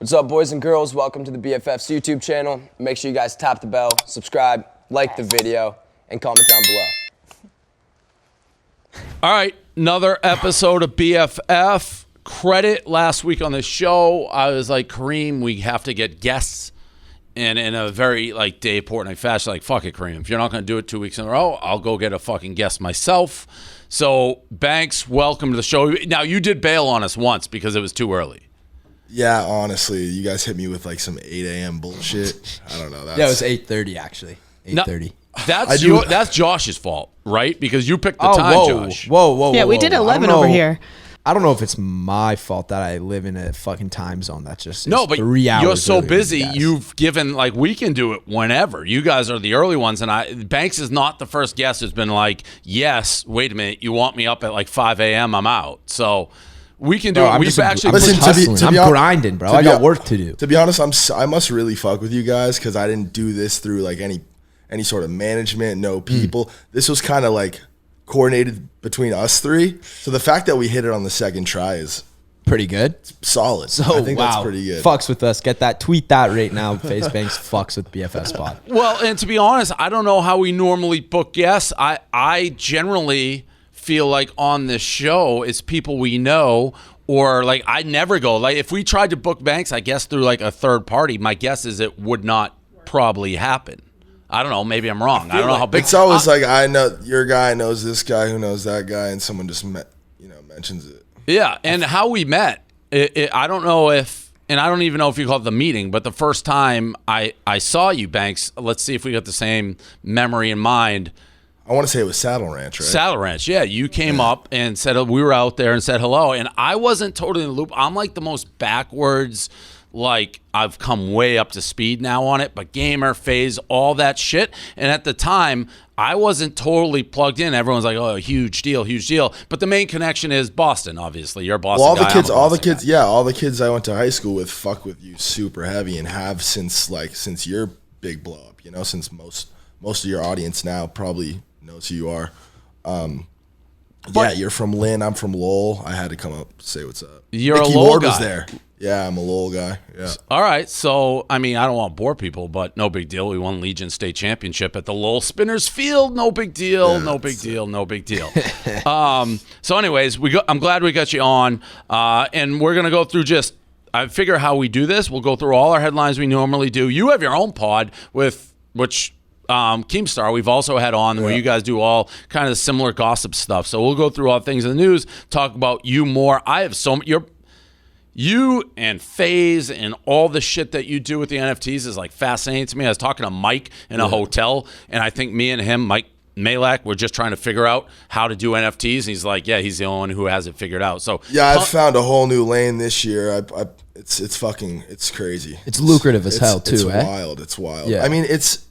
What's up, boys and girls? Welcome to the BFFs YouTube channel. Make sure you guys tap the bell, subscribe, like the video, and comment down below. All right, another episode of BFF. Credit last week on the show. I was like, Kareem, we have to get guests. And in a very like Dave Portnoy fashion, like, fuck it, Kareem. If you're not going to do it 2 weeks in a row, I'll go get a fucking guest myself. So, Banks, welcome to the show. Now, you did bail on us once because it was too early. Yeah, honestly, you guys hit me with like some 8 a.m. bullshit. I don't know. Yeah, it was 8:30 actually. 8:30. That's Josh's fault, right? Because you picked the time, Josh. Whoa. Yeah, we did 11 over here. I don't know if it's my fault that I live in a fucking time zone that's just no, but 3 hours. You're so busy. You've given like we can do it whenever. You guys are the early ones, and Banks is not the first guest who's been like, yes, wait a minute, you want me up at like 5 a.m. I'm out. So. We can do it. We've actually I'm grinding, bro. I got work to do. To be honest, I must really fuck with you guys because I didn't do this through like any sort of management, no people. This was kind of like coordinated between us three. So the fact that we hit it on the second try is pretty good. Solid. So I think that's pretty good. Fucks with us. Get that. Tweet that right now. Faze Banks fucks with BFF Spot. Well, and to be honest, I don't know how we normally book guests. I generally feel like on this show it's people we know, or like I never go like if we tried to book Banks, I guess through like a third party, my guess is it would not probably happen. I don't know, maybe I'm wrong. I don't know how big it's always like I know your guy knows this guy who knows that guy, and someone just mentions it. Yeah, and how we met, I don't know if, and I don't even know if you call it the meeting, but the first time I saw you, Banks, let's see if we got the same memory in mind. I want to say it was Saddle Ranch, right? Saddle Ranch, yeah. You came up and said we were out there and said hello, and I wasn't totally in the loop. I'm like the most backwards, like I've come way up to speed now on it, but gamer, phase, all that shit. And at the time, I wasn't totally plugged in. Everyone's like, oh, huge deal. But the main connection is Boston, obviously. You're a Boston guy. All the kids I went to high school with fuck with you super heavy and have since your big blow up, since most of your audience now probably knows who you are. You're from Lynn. I'm from Lowell. I had to come up say what's up. You're Mickey a Lowell Ward guy. Was there. Yeah, I'm a Lowell guy. Yeah. All right. So, I mean, I don't want to bore people, but no big deal. We won Legion State Championship at the Lowell Spinners Field. No big deal. No big deal. So, anyways, I'm glad we got you on, and we're gonna go through just. I figure how we do this. We'll go through all our headlines we normally do. You have your own pod with which. Keemstar, we've also had on where you guys do all kind of similar gossip stuff. So we'll go through all things in the news, talk about you more. I have you and Faze and all the shit that you do with the NFTs is like fascinating to me. I was talking to Mike in a hotel, and I think me and him, Mike Malak, we're just trying to figure out how to do NFTs. And he's like, yeah, he's the only one who has it figured out. So yeah, I've found a whole new lane this year. It's crazy. It's lucrative as hell too. It's wild. Yeah. I mean, it's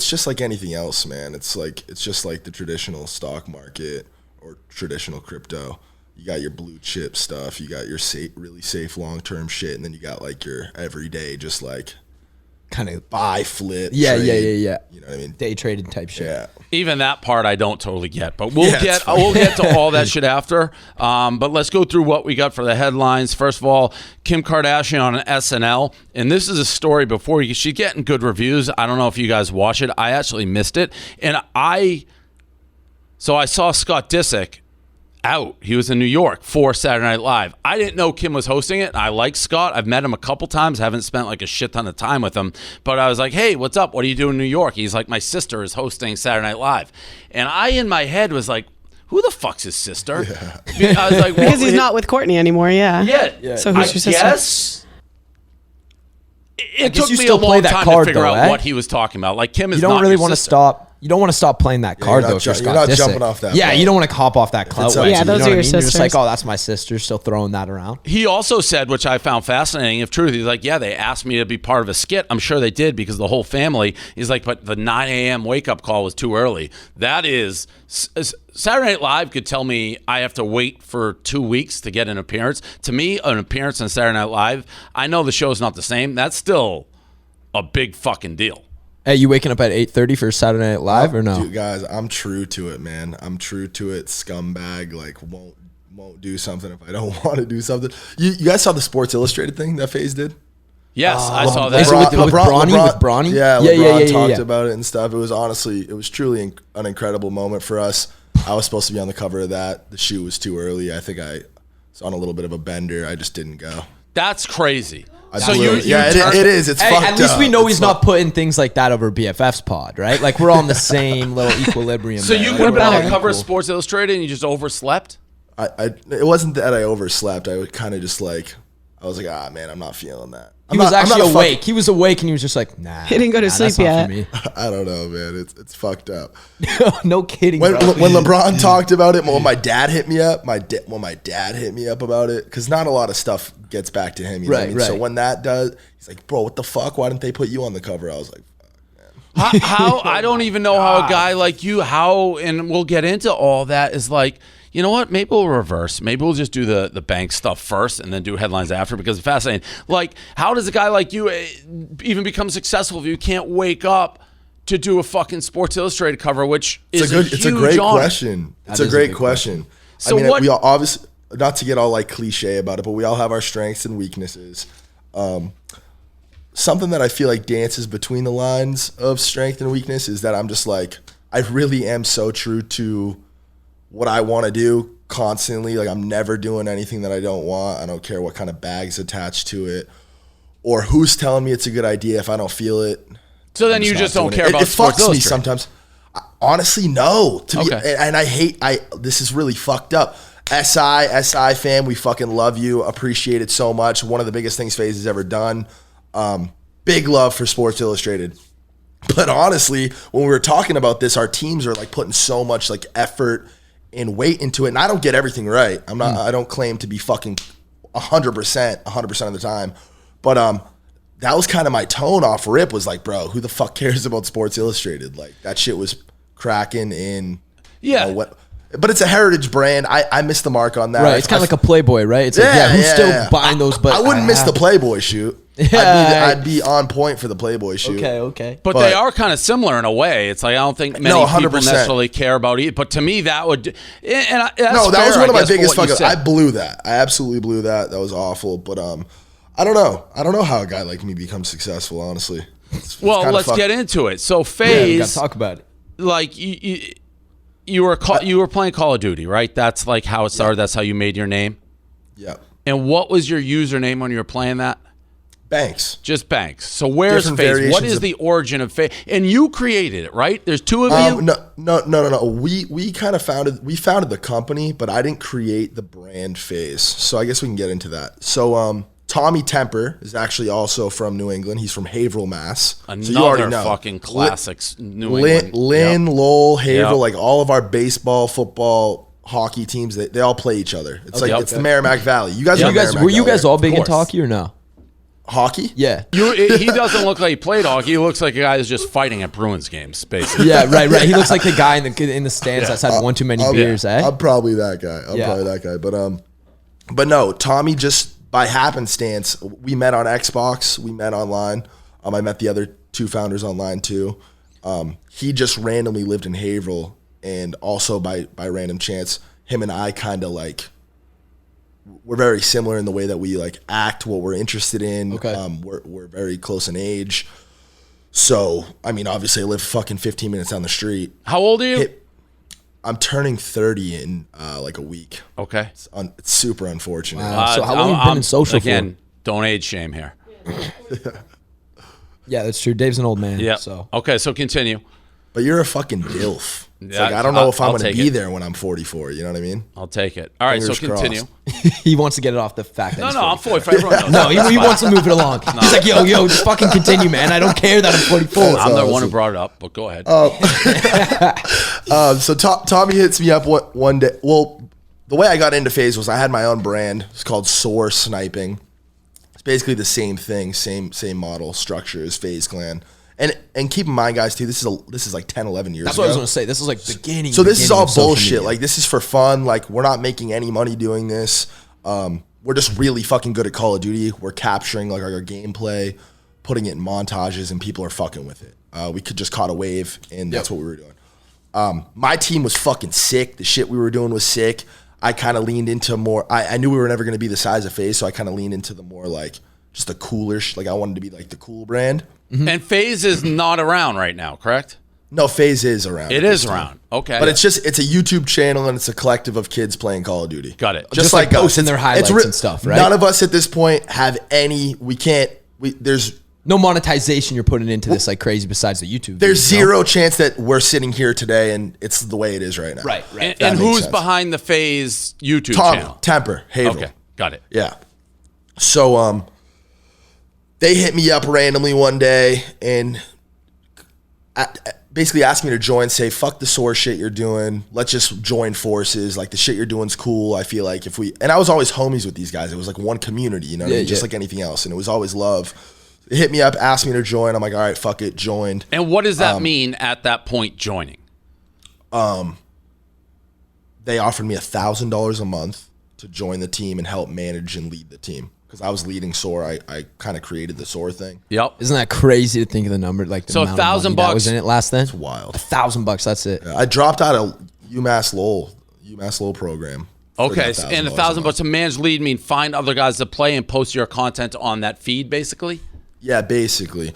just like anything else, man. It's just like the traditional stock market or traditional crypto. You got your blue chip stuff, you got your really safe long-term shit, and then you got like your everyday just like kind of buy, flip, yeah. You know what I mean? Day trading type shit. Yeah. Even that part I don't totally get, but we'll get to all that shit after. But let's go through what we got for the headlines. First of all, Kim Kardashian on SNL, and this is a story before she's getting good reviews. I don't know if you guys watch it. I actually missed it, and I saw Scott Disick out. He was in New York for Saturday Night Live. I didn't know Kim was hosting it. I like Scott. I've met him a couple times. Haven't spent like a shit ton of time with him. But I was like, hey, what's up? What are you doing in New York? He's like, my sister is hosting Saturday Night Live. And I, in my head, was like, who the fuck's his sister? Yeah. I was like, because he's not with Courtney anymore, yeah. So who's your sister? Guess it took me a long time to figure out what he was talking about. Like, Kim is not your sister. You don't really want to stop. You don't want to stop playing that card, though. You're not jumping off that. Yeah, you don't want to cop off that clout. Yeah, those are your sisters. You're just like, oh, that's my sister, still throwing that around. He also said, which I found fascinating, if truth, he's like, yeah, they asked me to be part of a skit. I'm sure they did because the whole family. He's like, but the 9 a.m. wake-up call was too early. That is, Saturday Night Live could tell me I have to wait for 2 weeks to get an appearance. To me, an appearance on Saturday Night Live, I know the show's not the same. That's still a big fucking deal. Hey, you waking up at 8:30 for Saturday Night Live or no? Dude, guys, I'm true to it, man. I'm true to it. Scumbag, like, won't won't do something if I don't want to do something. You guys saw the Sports Illustrated thing that Faze did? Yes, I saw that. Is it with Bronny? Yeah, Yeah, LeBron talked yeah. about it and stuff. It was truly an incredible moment for us. I was supposed to be on the cover of that. The shoot was too early. I think I was on a little bit of a bender. I just didn't go. That's crazy. So it is. It's Hey, fucked at least up. we know he's It's not putting things like that over BFFs pod, right? Like we're on the same little equilibrium. So there. you Like, could have been on we're the cover of equal. Sports Illustrated and you just overslept? It wasn't that I overslept. I would kind of just like, I was like, man, I'm not feeling that. He was actually awake. He was awake and he was just like, nah. He didn't go to sleep that's not yet. for me. I don't know, man. It's fucked up. No kidding. When bro. LeBron talked about it, when my dad hit me up, about it, because not a lot of stuff gets back to him. You know what I mean? Right. So when that does, he's like, bro, what the fuck? Why didn't they put you on the cover? I was like, fuck, man. How I don't even know how a guy like you, and we'll get into all that, is like, you know what? Maybe we'll reverse. Maybe we'll just do the bank stuff first and then do headlines after, because it's fascinating. Like, how does a guy like you even become successful if you can't wake up to do a fucking Sports Illustrated cover, which is It's a great honor. question. It's a great question. So I mean, what- we all obviously, not to get all like cliche about it, but we all have our strengths and weaknesses. Something that I feel like dances between the lines of strength and weakness is that I'm just like, I really am so true to what I want to do constantly. Like, I'm never doing anything that I don't want. I don't care what kind of bag's attached to it or who's telling me it's a good idea. If I don't feel it, So then I'm you not just don't doing care it. about It Sports fucks me Illustrated. sometimes. Honestly, no. Okay. And I hate. This is really fucked up. SI fam, we fucking love you. Appreciate it so much. One of the biggest things Faze has ever done. Big love for Sports Illustrated. But honestly, when we were talking about this, our teams are like putting so much like effort and weight into it. And I don't get everything right. I'm not. I don't claim to be fucking 100% of the time. But that was kind of my tone off rip. Was like, bro, who the fuck cares about Sports Illustrated? Like, that shit was cracking in. Yeah. You know, but it's a heritage brand. I missed the mark on that. Right, it's kind of like a Playboy, right? It's like, who's still buying those? But I wouldn't miss the Playboy shoot. Yeah. I'd be on point for the Playboy shoot. Okay. But they are kind of similar in a way. It's like, I don't think many No, people 100%. necessarily care about it. But to me, that would. And that's No, that fair, was one of I my guess, for biggest what you fucking. I said. blew that. I absolutely blew that. That was awful. But I don't know. I don't know how a guy like me becomes successful. Honestly. It's Well, kinda let's fucked. get into it. So We Faze, gotta talk about it. like you were playing Call of Duty, right? That's like how it started. That's how you made your name. Yeah. And what was your username when you were playing that? Banks. Just Banks. So where's Different Faze? What variations is of- the origin of Faze? And you created it, right? There's two of you. No. We kind of founded the company, but I didn't create the brand Faze. So I guess we can get into that. So Tommy Temper is actually also from New England. He's from Haverhill, Mass. Another so you already know. fucking classics. New England. Lynn, Yep. Lowell, Haverhill, Yep. like all of our baseball, football, hockey teams, they all play each other. It's like Yep. it's the Merrimack Valley. You guys, Yep. are Merrimack Were you Valley, guys all big Of into course. hockey or no? hockey? Yeah. He doesn't look like he played hockey. He looks like a guy who's just fighting at Bruins games, basically. Yeah, right. He looks like the guy in the stands that's had one too many beers, eh? I'm probably that guy. But no, Tommy, just by happenstance, we met on Xbox. We met online. I met the other two founders online too. He just randomly lived in Haverhill, and also by random chance, him and I kind of like we're very similar in the way that we like act, what we're interested in. Okay. We're very close in age. So I mean, obviously, I live fucking 15 minutes down the street. How old are you? I'm turning 30 in like a week. Okay. It's super unfortunate. So how long have you been in social again, don't age shame here. Yeah, that's true. Dave's an old man. Yeah. So Okay, so continue. But you're a fucking DILF. It's Yeah, like, I don't know if I'm I'll going to take be it. there when I'm 44. You know what I mean? I'll take it. All right, Fingers so continue. he wants to get it off the fact that No, he's I'm 44. 45. Everyone knows No, that. he wants to move it along. He's like, yo, just fucking continue, man. I don't care that I'm 44. I'm the one who awesome. brought it up, but go ahead. So Tommy hits me up one day. Well, the way I got into Faze was I had my own brand. It's called Soar Sniping. It's basically the same thing, same model structure as Faze Clan. And keep in mind, guys, too, this is like 10, 11 years That's ago. what I was going to say. This is like beginning. So this is all of social bullshit. media. Like, this is for fun. Like, we're not making any money doing this. We're just really fucking good at Call of Duty. We're capturing like our gameplay, putting it in montages, and people are fucking with it. We could just caught a wave, and that's what we were doing. My team was fucking sick. The shit we were doing was sick. I kind of leaned into more. I knew we were never going to be the size of Faze, so I kind of leaned into the more like just the cooler. Like I wanted to be like the cool brand. And Faze is not around right now, correct? No, Faze is around. It is around. Okay. But it's a YouTube channel and it's a collective of kids playing Call of Duty. Got it. Just like posting their highlights and stuff, right? None of us at this point have any. There's no monetization you're putting into this like crazy besides the YouTube. There's video, zero chance that we're sitting here today and it's the way it is right now. Right. And who's behind the Faze YouTube channel? Temper, Havel. Okay, got it. Yeah. So they hit me up randomly one day and basically asked me to join, say, fuck the SOAR shit you're doing. Let's just join forces. Like the shit you're doing's cool. I feel like and I was always homies with these guys. It was like one community, you know what I mean? Just like anything else. And it was always love. They hit me up, asked me to join. I'm like, all right, fuck it, joined. And what does that mean at that point, joining? They offered me $1,000 a month to join the team and help manage and lead the team. Because I was leading SOAR. I kind of created the SOAR thing. Yep. Isn't that crazy to think of the number? Like the amount of money that was in it last then? It's wild. $1,000, that's it. I dropped out of UMass Lowell program. Okay, and $1,000 to manage, lead, mean find other guys to play and post your content on that feed, basically? Yeah, basically.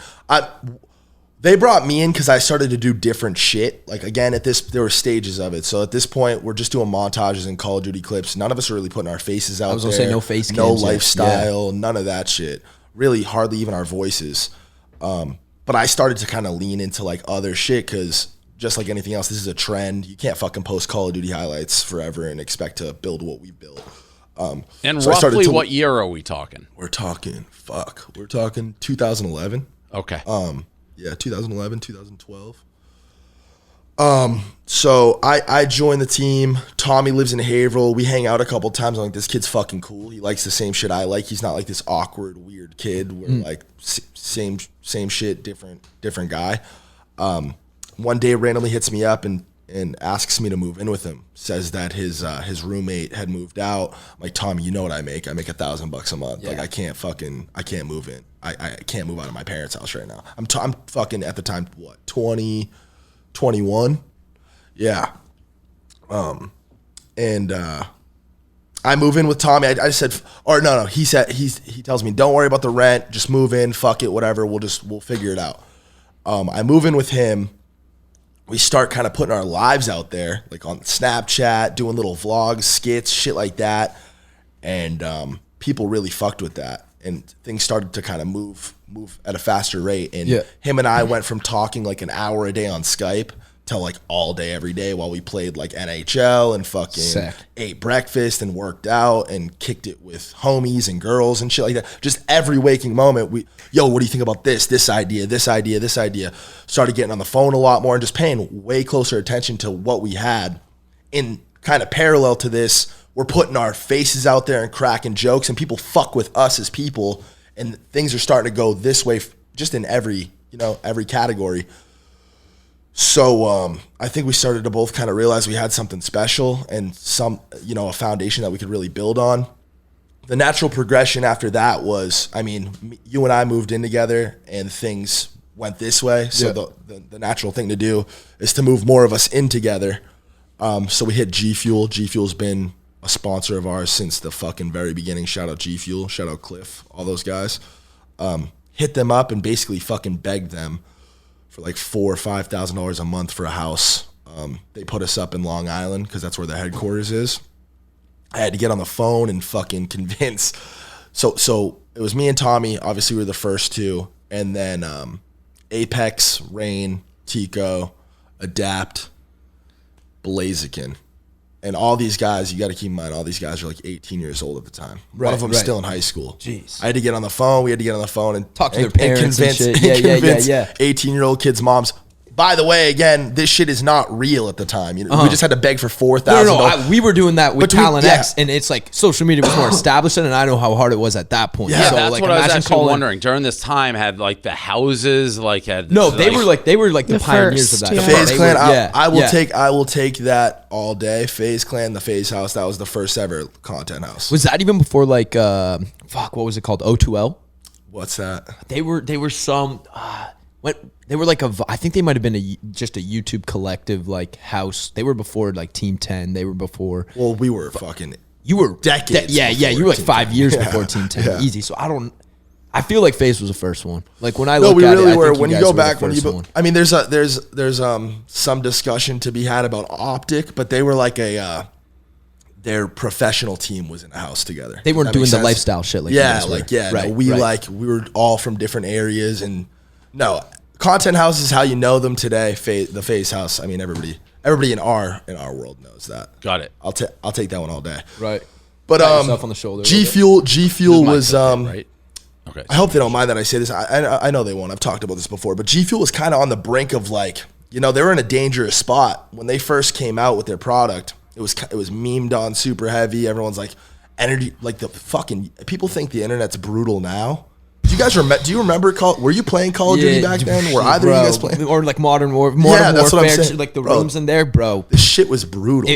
They brought me in because I started to do different shit. Like again, there were stages of it. So at this point, we're just doing montages and Call of Duty clips. None of us are really putting our faces out there. I was gonna say no face cams, no lifestyle, none of that shit. Really, hardly even our voices. But I started to kind of lean into like other shit because just like anything else, this is a trend. You can't fucking post Call of Duty highlights forever and expect to build what we built. And so roughly what year are we talking? We're talking 2011. Okay. Yeah, 2011, 2012. So I joined the team. Tommy lives in Haverhill. We hang out a couple times. I'm like, this kid's fucking cool. He likes the same shit I like. He's not like this awkward, weird kid. We're like same shit, different guy. One day randomly hits me up and asks me to move in with him. Says that his roommate had moved out. I'm like, Tommy, you know what I make? I make $1,000 a month. Yeah. Like I can't move in. I can't move out of my parents' house right now. I'm fucking at the time, what, 20, 21? Yeah. I move in with Tommy. I just said, or no, he tells me, don't worry about the rent. Just move in. Fuck it. Whatever. We'll figure it out. I move in with him. We start kind of putting our lives out there, like on Snapchat, doing little vlogs, skits, shit like that. And people really fucked with that. And things started to kind of move at a faster rate. And him and I went from talking like an hour a day on Skype to like all day, every day while we played like NHL and fucking ate breakfast and worked out and kicked it with homies and girls and shit like that. Just every waking moment, what do you think about this idea, this idea, this idea? Started getting on the phone a lot more and just paying way closer attention to what we had. In kind of parallel to this, we're putting our faces out there and cracking jokes, and people fuck with us as people, and things are starting to go this way just in every category. So I think we started to both kind of realize we had something special and a foundation that we could really build on. The natural progression after that was, you and I moved in together and things went this way. So the natural thing to do is to move more of us in together. So we hit G Fuel. G Fuel's been a sponsor of ours since the fucking very beginning. Shout out G Fuel, shout out Cliff, all those guys. Hit them up and basically fucking begged them for like $4,000 or $5,000 a month for a house. They put us up in Long Island because that's where the headquarters is. I had to get on the phone and fucking convince. So it was me and Tommy. Obviously, we were the first two, and then Apex, Rain, Tico, Adapt, Blaziken. And all these guys, you got to keep in mind, all these guys are like 18 years old at the time. One of them still in high school. Jeez. I had to get on the phone. We had to get on the phone and talk to their parents and shit. Convince 18-year-old kids' moms. By the way, again, this shit is not real at the time. We just had to beg for $4,000. No, we were doing that with Talent X, and it's like social media was more established, and I know how hard it was at that point. Yeah, so, that's what I was actually wondering. During this time, had like the houses had they were like the pioneers of that. The Faze Clan, I will take that all day. Faze Clan, the Faze House, that was the first ever content house. Was that even before like what was it called? O2L? What's that? They were some. they were like I think they might have been just a YouTube collective like house. They were before like Team 10. They were before. Well, we were fucking. You were decades. Yeah. You were like Team 5 10. years before Team 10. Yeah. Easy. So I feel like Faze was the first one. Like when I No, look we at really it, were. I think When you guys go were the back, first one. I mean, there's some discussion to be had about Optic, but they were like their professional team was in a house together. They weren't That doing makes the sense? lifestyle shit like yeah, you guys were. like yeah. Right, no, we right. we were all from different areas, and no content house is how you know them today. The Faze house. I mean, everybody in our world knows that. Got it. I'll take that one all day. Right. But Pat yourself on the shoulder a G little bit. Fuel was right. Okay. I hope they don't mind that I say this. I know they won't. I've talked about this before, but G Fuel was kind of on the brink of like, you know, they were in a dangerous spot when they first came out with their product. It was memed on super heavy. Everyone's like, energy, like the fucking people think the internet's brutal now. Do you guys remember? Do you remember? Were you playing Call of Duty back then? Were either of you guys playing? Or like Modern Warfare? That's what I'm saying. Like the Bro, rooms in there, bro. This shit was brutal.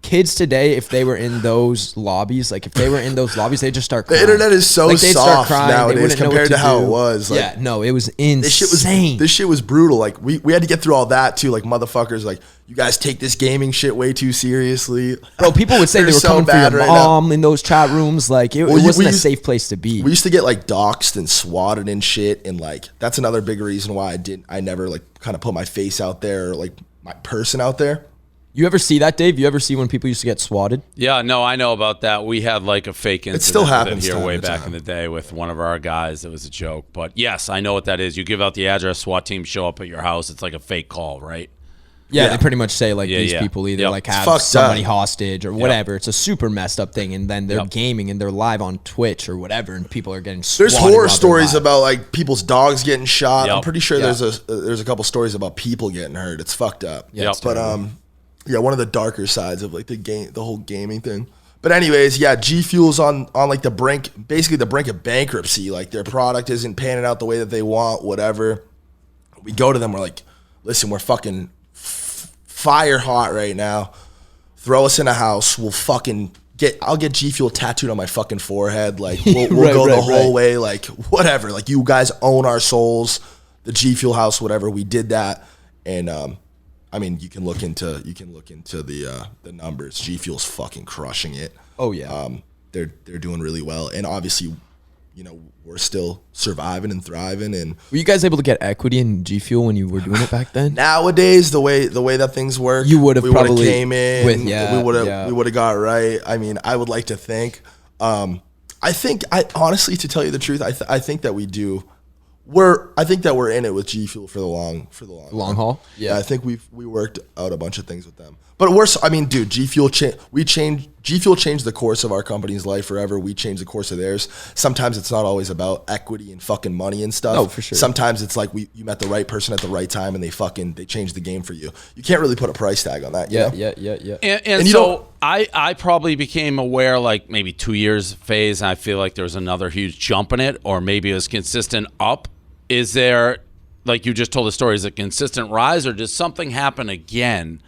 Kids today, if they were in those lobbies, they just start crying. The internet is so they'd start soft crying, nowadays compared to how do. it was. Like, yeah, no, it was insane. This shit was brutal. Like we had to get through all that too. Like motherfuckers, like you guys take this gaming shit way too seriously. Bro, people would say they were coming for your mom in those chat rooms. Like it wasn't a safe place to be. We used to get like doxxed and swatted and shit, and like that's another big reason why I never like kind of put my face out there or like my person out there. You ever see that, Dave? You ever see when people used to get swatted? Yeah, no, I know about that. We had like a fake incident still happens here time way to back time. in the day with one of our guys. It was a joke. But yes, I know what that is. You give out the address, SWAT team show up at your house. It's like a fake call, right? Yeah, they pretty much say like these yeah. people either Yep. like It's have fucked somebody up. hostage or whatever. It's a super messed up thing, and then they're gaming and they're live on Twitch or whatever, and people are getting swatted. There's horror while they're stories live. about like people's dogs getting shot. Yep. I'm pretty sure Yeah. there's a couple stories about people getting hurt. It's fucked up. Yeah, it's But terrible. yeah, one of the darker sides of like the whole gaming thing. But anyways, yeah, G Fuel's on like the brink of bankruptcy. Like their product isn't panning out the way that they want, whatever. We go to them, we're like, listen, we're fucking fire hot right now. Throw us in a house. We'll fucking I'll get G Fuel tattooed on my fucking forehead. Like we'll go the whole way. Like whatever. Like you guys own our souls. The G Fuel house, whatever. We did that, and I mean, you can look into the numbers. G Fuel's fucking crushing it. Oh yeah. They're doing really well, and obviously, you know, we're still surviving and thriving. And Were you guys able to get equity in G Fuel when you were doing it back then? nowadays, the way that things work, You would have we would've probably came in. with- we would have yeah. got it right. I mean, I would like to think. I honestly, to tell you the truth, I think that we do. I think that we're in it with G Fuel for the long haul. Yeah, I think we worked out a bunch of things with them. But I mean, dude, G Fuel changed the course of our company's life forever. We changed the course of theirs. Sometimes it's not always about equity and fucking money and stuff. No, for sure. Sometimes it's like you met the right person at the right time and they changed the game for you. You can't really put a price tag on that. Yeah, you know? yeah. And you so don't- I probably became aware like maybe 2 years Phase, and I feel like there was another huge jump in it, or maybe it was consistent up. Is there, like you just told the story, is it consistent rise, or does something happen again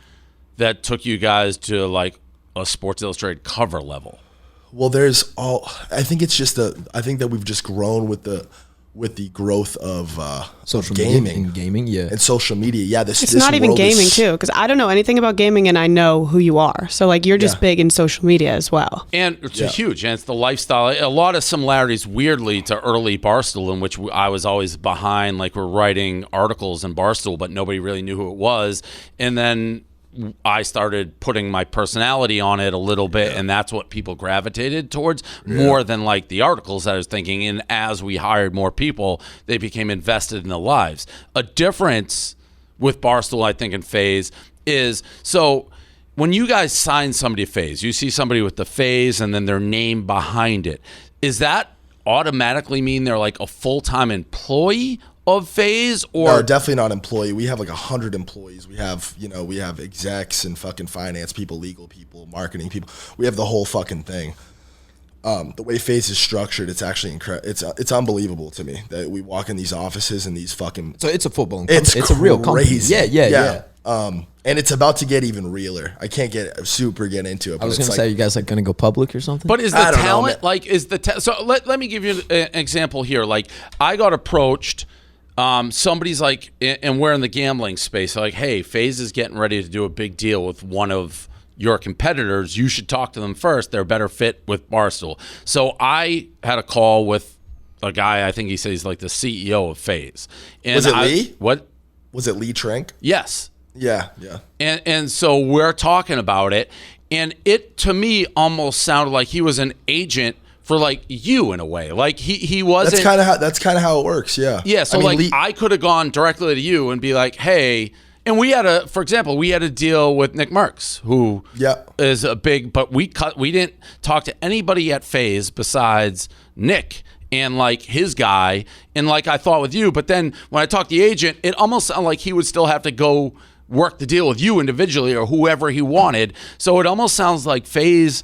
that took you guys to like a Sports Illustrated cover level? Well, I think it's just I think that we've just grown with the growth of Social gaming media and gaming, yeah. and social media. Yeah, It's not even gaming too, because I don't know anything about gaming, and I know who you are. So like you're just big in social media as well. And it's huge, and it's the lifestyle. A lot of similarities, weirdly, to early Barstool, in which I was always behind. Like we're writing articles in Barstool, but nobody really knew who it was. And then I started putting my personality on it a little bit, and that's what people gravitated towards more than like the articles that I was thinking. And as we hired more people, they became invested in the lives. A difference with Barstool, I think, and Faze is so when you guys sign somebody to Faze, you see somebody with the Faze and then their name behind it. Is that automatically mean they're like a full-time employee of Faze, or No, definitely not employee. We have like 100 employees. We have execs and fucking finance people, legal people, marketing people. We have the whole fucking thing. The way Faze is structured, it's actually incredible. It's unbelievable to me that we walk in these offices and these fucking. So it's a football. It's a real company. crazy. Yeah. And it's about to get even realer. I can't get into it. But I was it's gonna say, you guys like gonna go public or something? But is the I don't know, talent man. like is the so let me give you an example here. Like I got approached somebody's like, and we're in the gambling space, like, hey, FaZe is getting ready to do a big deal with one of your competitors. You should talk to them first. They're a better fit with Barstool. So I had a call with a guy, I think he says he's like the CEO of FaZe. And Was it Lee? What? Was it Lee Trank? Yes. Yeah. And so we're talking about it, and it to me almost sounded like he was an agent for like you in a way. Like he wasn't. That's kind of how it works. Yeah. Yeah. So I mean, I could have gone directly to you and be like, hey, and we had for example, we had a deal with Nick Merckx, who is a big, but we didn't talk to anybody at FaZe besides Nick and like his guy, and like I thought with you, but then when I talked to the agent, it almost sounded like he would still have to go work the deal with you individually or whoever he wanted. So it almost sounds like FaZe,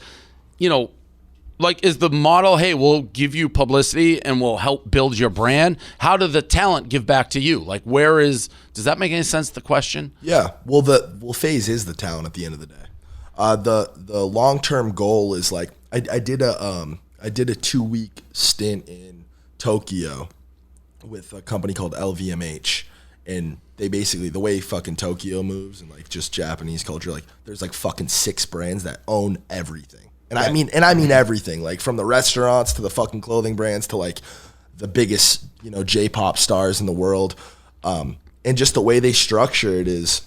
like is the model, hey, we'll give you publicity and we'll help build your brand. How do the talent give back to you? Like does that make any sense, the question? Yeah. Well, FaZe is the talent at the end of the day. The long-term goal is like, I did a 2-week stint in Tokyo with a company called LVMH, and they basically, the way fucking Tokyo moves and like just Japanese culture, like there's like fucking 6 brands that own everything. And I mean everything, like from the restaurants to the fucking clothing brands to like the biggest, J-pop stars in the world. And just the way they structure it is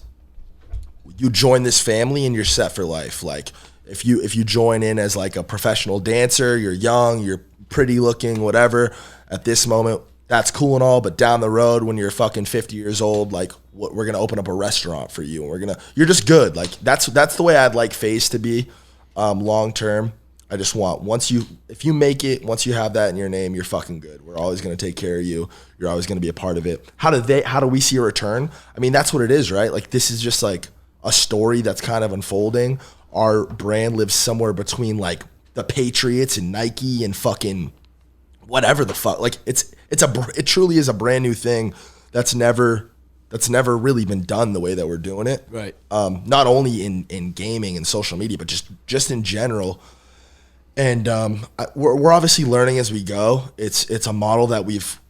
you join this family and you're set for life. Like if you join in as like a professional dancer, you're young, you're pretty looking, whatever, at this moment, that's cool and all, but down the road when you're fucking 50 years old, like we're going to open up a restaurant for you and you're just good. Like that's the way I'd like FaZe to be long term. I just want, if you make it, once you have that in your name, you're fucking good. We're always going to take care of you. You're always going to be a part of it. How do we see a return? I mean, that's what it is, right? Like this is just like a story that's kind of unfolding. Our brand lives somewhere between like the Patriots and Nike and fucking whatever the fuck. Like it truly is a brand new thing that's never really been done the way that we're doing it. Right. Not only in gaming and social media, but just in general. And we're obviously learning as we go. It's a model that we've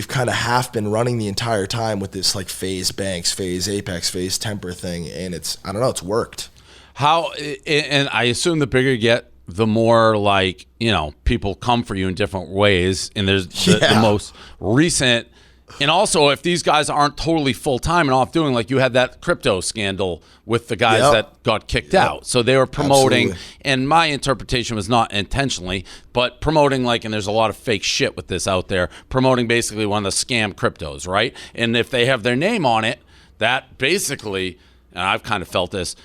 kind of half been running the entire time with this like FaZe Banks, FaZe Apex, FaZe Temper thing, and it's worked. How, and I assume the bigger you get, the more like, people come for you in different ways. And there's the most recent, and also if these guys aren't totally full-time and off doing, like you had that crypto scandal with the guys that got kicked out. So they were promoting, and my interpretation was not intentionally, but promoting like, and there's a lot of fake shit with this out there, promoting basically one of the scam cryptos, right? And if they have their name on it, that basically, and I've kind of felt this,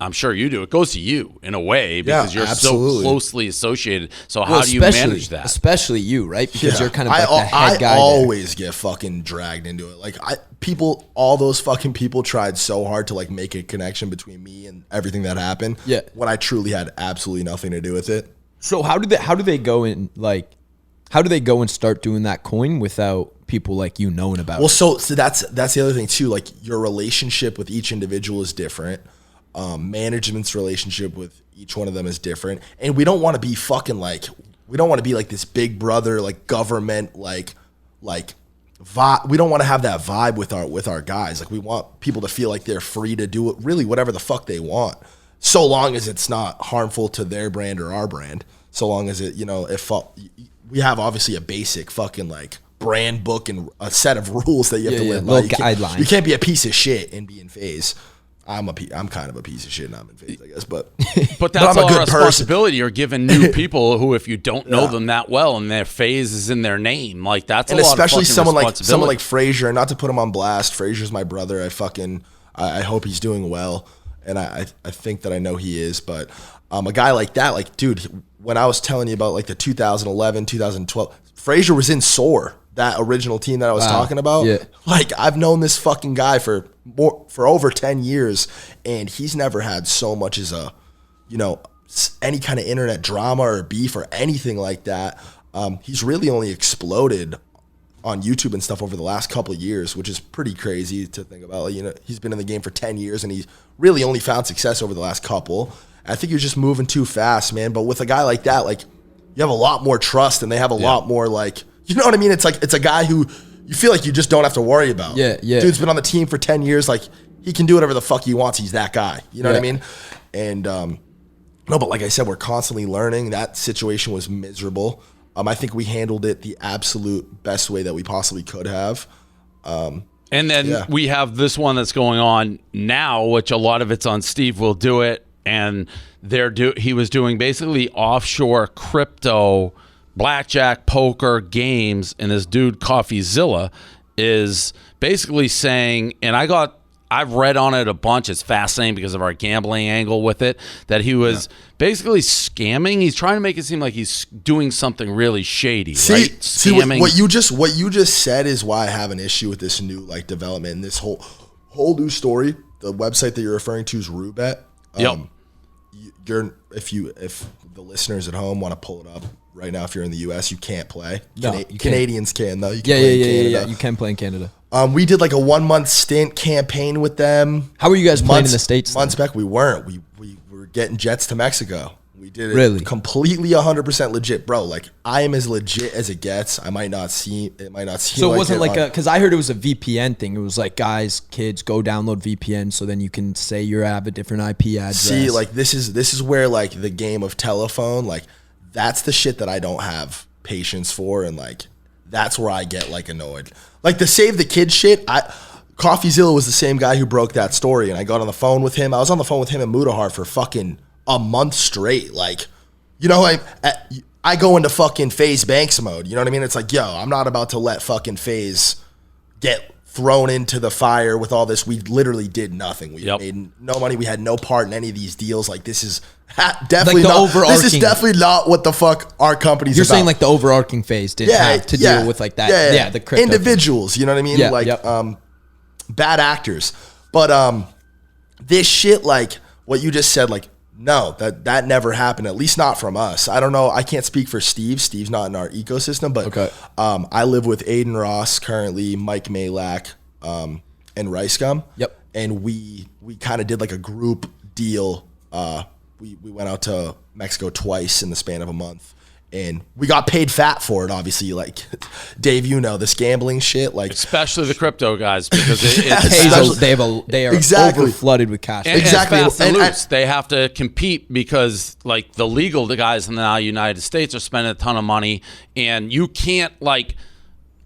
I'm sure you do. It goes to you in a way because you're so closely associated. So how do you manage that? Especially you, right? Because you're kind of like the head guy. I always get fucking dragged into it. Like all those fucking people tried so hard to like make a connection between me and everything that happened. Yeah. When I truly had absolutely nothing to do with it. So how do they go and start doing that coin without people like you knowing about it? Well, so that's the other thing too. Like your relationship with each individual is different. Management's relationship with each one of them is different, and we don't want to be fucking like, we don't want to be like this big brother, like government, like vibe. We don't want to have that vibe with our guys. Like we want people to feel like they're free to do it, really whatever the fuck they want, so long as it's not harmful to their brand or our brand. So long as it, if we have obviously a basic fucking like brand book and a set of rules that you have to live by. Guidelines. You can't be a piece of shit and be in FaZe. I'm kind of a piece of shit and I'm in FaZe, I guess, but that's all responsibility. You're giving new people who, if you don't know them that well, and their FaZe is in their name, like that's a lot especially of fucking someone like Frazier. Not to put him on blast, Frazier's my brother. I hope he's doing well, and I think that I know he is. But a guy like that, like dude, when I was telling you about like the 2011, 2012, Frazier was in SOAR, that original team that I was talking about. Yeah. Like I've known this fucking guy for over 10 years, and he's never had so much as any kind of internet drama or beef or anything like that. He's really only exploded on YouTube and stuff over the last couple of years, which is pretty crazy to think about. Like, he's been in the game for 10 years and he's really only found success over the last couple. I think you're just moving too fast, man. But with a guy like that, like you have a lot more trust and they have a lot more like, you know what I mean? It's like, it's a guy who you feel like you just don't have to worry about. Yeah, yeah. Dude's been on the team for 10 years. Like, he can do whatever the fuck he wants. He's that guy. You know what I mean? And no, but like I said, we're constantly learning. That situation was miserable. I think we handled it the absolute best way that we possibly could have. And then we have this one that's going on now, which a lot of it's on Steve Will Do It, and he was doing basically offshore crypto, blackjack, poker games, and this dude CoffeeZilla is basically saying, and I've read on it a bunch. It's fascinating because of our gambling angle with it, that he was basically scamming. He's trying to make it seem like he's doing something really shady, right? Scamming. What you just said is why I have an issue with this new like development and this whole new story. The website that you're referring to is Roobet. Yep. If the listeners at home want to pull it up right now, if you're in the U.S., you can't play. No, you can't. Canadians can though. You can Yeah, play in Canada. You can play in Canada. We did like a 1 month stint campaign with them. How were you guys playing in the States? Months back, we weren't. We were getting jets to Mexico. We did it Really? completely 100% legit, bro. Like, I am as legit as it gets. It might not seem So it like wasn't it like on- because I heard it was a VPN thing. It was like, guys, kids, go download VPN so then you can say you have a different IP address. See, like this is where like the game of telephone, like that's the shit that I don't have patience for, and like that's where I get like annoyed. Like the save the kids shit, CoffeeZilla was the same guy who broke that story, and I got on the phone with him. I was on the phone with him in Mudahar for fucking a month straight. Like, you know, I go into fucking Faze Banks mode. You know what I mean? It's like, yo, I'm not about to let fucking Faze get thrown into the fire with all this. We literally did nothing. We made no money. We had no part in any of these deals. Like, this is definitely Like the not. overarching- This is definitely not what the fuck our company's You're about. saying like the overarching phase didn't have to deal with like that. Yeah, the crypto individuals. You know what I mean? Yeah, like, yep. bad actors. But this shit, like what you just said, like, no, that never happened, at least not from us. I don't know. I can't speak for Steve. Steve's not in our ecosystem, but Okay. I live with Aiden Ross currently, Mike Malak, and Rice Gum. Yep. And we kind of did like a group deal. We went out to Mexico twice in the span of a month. And we got paid fat for it, obviously. Like, Dave, you know, this gambling shit. Like, especially the crypto guys, because they are Exactly. over flooded with cash. And Exactly. fast and And- loose. They have to compete because, like, the legal guys in the United States are spending a ton of money, and you can't, like,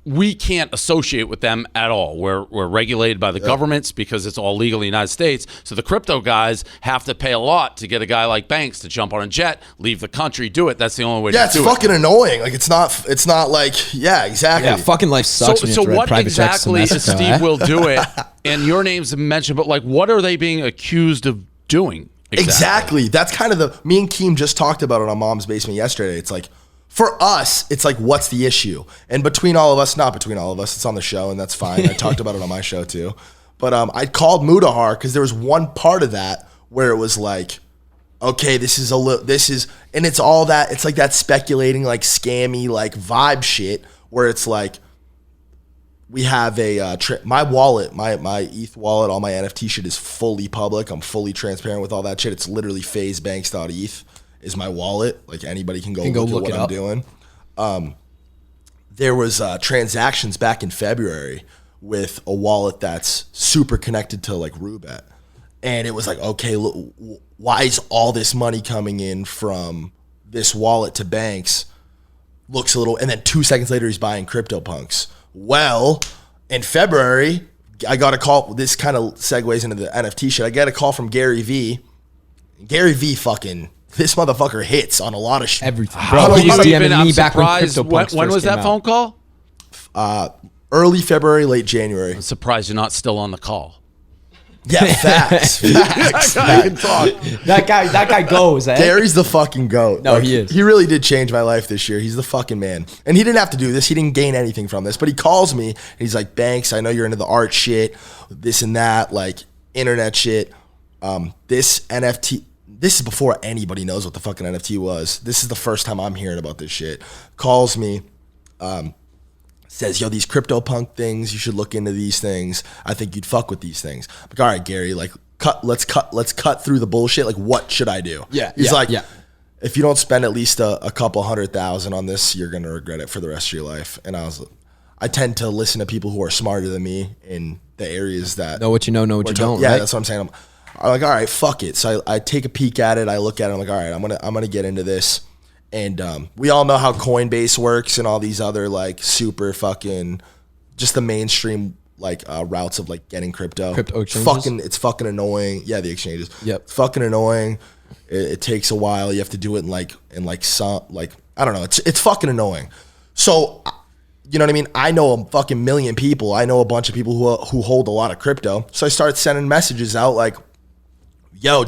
we can't associate with them at all. We're regulated by the governments because it's all legal in the United States. So the crypto guys have to pay a lot to get a guy like Banks to jump on a jet, leave the country, do it. That's the only way to do it. yeah, it's fucking annoying. Like, it's not like, yeah, exactly. Yeah, fucking life sucks. when you So have to write what private checks to exactly is Mexico, Steve Will Do It? And your name's mentioned, but like, what are they being accused of doing? Exactly. That's kind of me and Keem just talked about it on Mom's Basement yesterday. It's like, for us, it's like, what's the issue? And between all of us, not between all of us, it's on the show, and that's fine. I talked about it on my show too. But I called Mudahar because there was one part of that where it was like, okay, and it's all that, it's like that speculating, like scammy, like vibe shit where it's like, we have my wallet, my ETH wallet, all my NFT shit is fully public. I'm fully transparent with all that shit. It's literally phasebanks.eth is my wallet. Like, anybody can go look at what I'm doing. There was transactions back in February with a wallet that's super connected to like Roobet. And it was like, okay, look, why is all this money coming in from this wallet to Banks? Looks a little, and then 2 seconds later, he's buying CryptoPunks. Well, in February, I got a call. This kind of segues into the NFT shit. I get a call from Gary V. Gary V fucking, this motherfucker hits on a lot of shit. Everything. How Bro, are he you was even? DMing I'm me back when surprised. CryptoPunks When first was that came phone out. call? Early February, late January. I'm surprised you're not still on the call. Yeah, facts. Facts. I can talk. That guy goes, eh? Gary's the fucking GOAT. No, he is. He really did change my life this year. He's the fucking man. And he didn't have to do this. He didn't gain anything from this. But he calls me, and he's like, Banks, I know you're into the art shit, this and that, like internet shit. This NFT, this is before anybody knows what the fucking NFT was. This is the first time I'm hearing about this shit. Calls me, says, yo, these CryptoPunk things, you should look into these things. I think you'd fuck with these things. I'm like, all right, Gary, like, let's cut through the bullshit. Like, what should I do? He's like, if you don't spend at least a couple $100,000 on this, you're gonna regret it for the rest of your life. And I tend to listen to people who are smarter than me in the areas that Know what you know what you don't. Yeah, right? that's what I'm saying. I'm like, all right, fuck it. So I take a peek at it. I look at it. I'm like, all right, I'm gonna get into this. And we all know how Coinbase works and all these other like super fucking just the mainstream like routes of like getting crypto. Crypto exchanges? It's fucking annoying. Yeah, the exchanges. Yep. It's fucking annoying. It takes a while. You have to do it in some I don't know. It's fucking annoying. So you know what I mean? I know a fucking million people. I know a bunch of people who hold a lot of crypto. So I started sending messages out like, yo,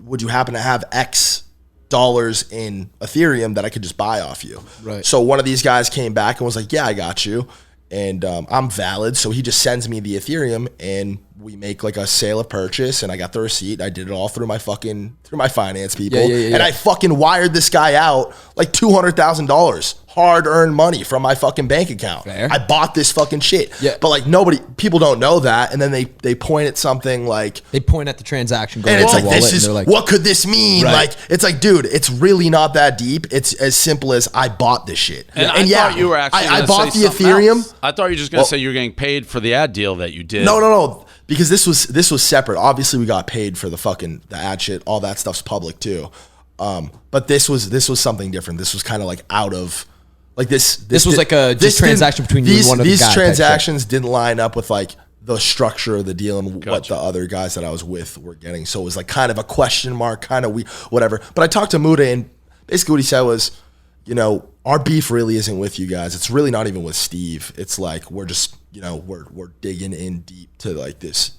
would you happen to have X dollars in Ethereum that I could just buy off you? Right. So one of these guys came back and was like, yeah, I got you. And I'm valid. So he just sends me the Ethereum and we make like a sale of purchase, and I got the receipt. I did it all through my finance people. Yeah. And I fucking wired this guy out like $200,000 hard-earned money from my fucking bank account. Fair. I bought this fucking shit. Yeah. But like people don't know that, and then they point at something like, They point at the transaction, go and to it's the like, wallet, this and is they're like, what could this mean? Right. Like, it's like, dude, it's really not that deep. It's as simple as I bought this shit. And I thought you were actually I gonna bought say the something Ethereum. else. I thought you were just going to say you were getting paid for the ad deal that you did. No, because this was separate. Obviously, we got paid for the ad shit. All that stuff's public too. But this was something different. This was kind of like out of like this. This was like a just transaction between you and one of the guys. These transactions didn't line up with like the structure of the deal and what the other guys that I was with were getting. So it was like kind of a question mark, kind of whatever. But I talked to Muda, and basically what he said was, you know, our beef really isn't with you guys. It's really not even with Steve. It's like we're just, you know, we're digging in deep to like this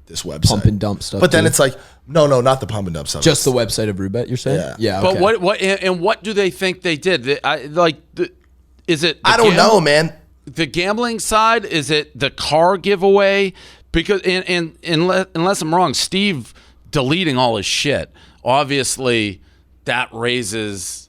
website. Pump and dump stuff. But then too. it's like, no, not the pump and dump stuff. Just the website of Roobet, you're saying? Yeah. But okay. what do they think they did? Is it? I don't know, man. The gambling side? Is it the car giveaway? Because unless I'm wrong, Steve deleting all his shit, obviously that raises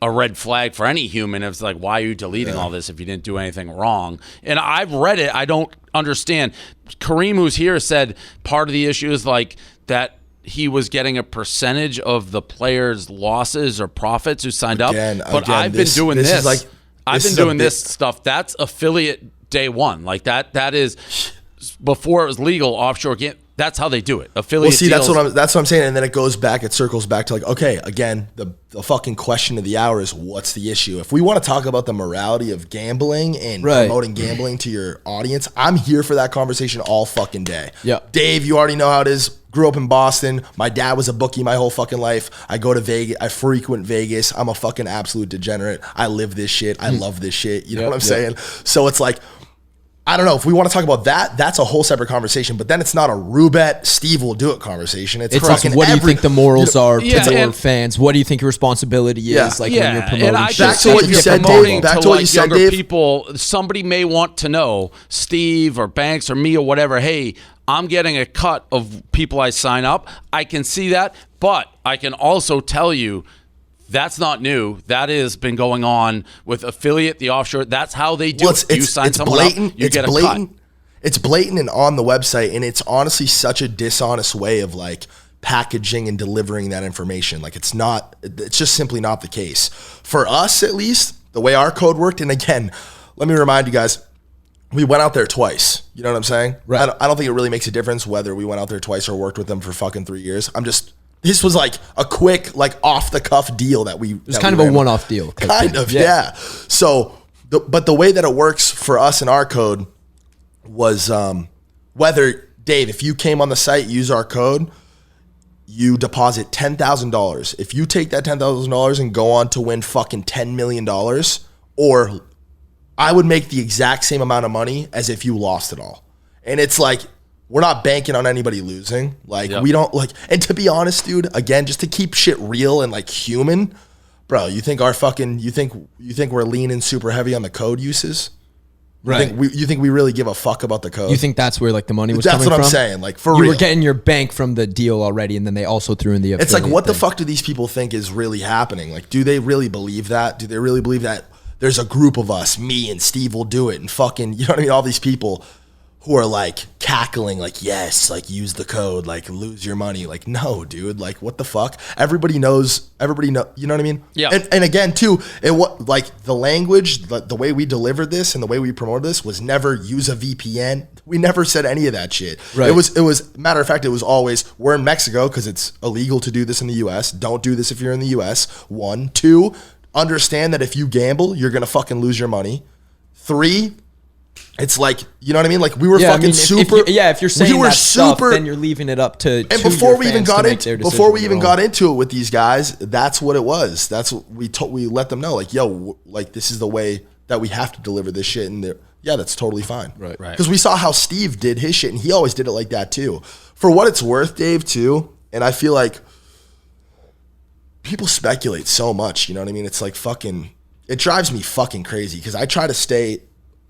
a red flag for any human. It's like, why are you deleting all this if you didn't do anything wrong? And I've read it. I don't understand. Kareem, who's here, said part of the issue is like that he was getting a percentage of the players' losses or profits who signed up. But I've been doing this. I've been doing this stuff. That's affiliate day one. Like that is before it was legal offshore game. That's how they do it. Affiliate. Well, see, deals. that's what I'm saying, and then it circles back to like, okay, again, the fucking question of the hour is, what's the issue? If we want to talk about the morality of gambling and promoting gambling to your audience, I'm here for that conversation all fucking day. Yeah, Dave, you already know how it is. Grew up in Boston. My dad was a bookie my whole fucking life. I go to Vegas. I frequent Vegas. I'm a fucking absolute degenerate. I live this shit. I love this shit. You know what I'm saying? So it's like, I don't know if we want to talk about that. That's a whole separate conversation. But then it's not a Roobet, Steve will do it conversation. It's fucking what do you think the morals are to your and fans? What do you think your responsibility is? Like when you're promoting and I shit? Back just to what if you you're said, promoting Dave. Back to to what like you said, younger Dave. people, somebody may want to know, Steve or Banks or me or whatever, hey, I'm getting a cut of people I sign up. I can see that, but I can also tell you that's not new. That has been going on with affiliate, the offshore. That's how they do it. You sign someone up, you get a cut. It's blatant and on the website, and it's honestly such a dishonest way of like packaging and delivering that information. Like it's just simply not the case. For us, at least, the way our code worked, and again, let me remind you guys, we went out there twice. You know what I'm saying? Right. I don't think it really makes a difference whether we went out there twice or worked with them for fucking 3 years. This was like a quick, like off the cuff deal that we. It was kind of a one-off deal. Kind of, yeah. So, but the way that it works for us in our code was whether, Dave, if you came on the site, use our code, you deposit $10,000. If you take that $10,000 and go on to win fucking $10 million, or I would make the exact same amount of money as if you lost it all. And it's like, we're not banking on anybody losing. Like, we don't like, and to be honest, dude, again, just to keep shit real and like human, bro, you think we're leaning super heavy on the code uses? Right. You think we really give a fuck about the code? You think that's where like the money was coming from? That's what I'm saying. Like for you real. were getting your bank from the deal already, and then they also threw in the affiliate It's like, what the thing. fuck do these people think is really happening? Like, do they really believe that? Do they really believe that there's a group of us, me and Steve will do it, and fucking, you know what I mean? All these people who are like cackling, like, yes, like use the code, like lose your money. Like, no, dude, like what the fuck? Everybody knows, you know what I mean? Yeah. And again, too, like the language, the way we delivered this and the way we promoted this was never use a VPN. We never said any of that shit. Right. It was matter of fact, it was always, we're in Mexico because it's illegal to do this in the US. Don't do this if you're in the US. 1, 2, understand that if you gamble, you're going to fucking lose your money. 3, it's like, you know what I mean? Like we were fucking super. If you're saying we were that super, stuff, then you're leaving it up to. and before we even got into it with these guys, that's what it was. That's what we let them know. Like, yo, like this is the way that we have to deliver this shit, and yeah, that's totally fine. Right. Because we saw how Steve did his shit, and he always did it like that too. For what it's worth, Dave, too, and I feel like people speculate so much. You know what I mean? It's like fucking. It drives me fucking crazy because I try to stay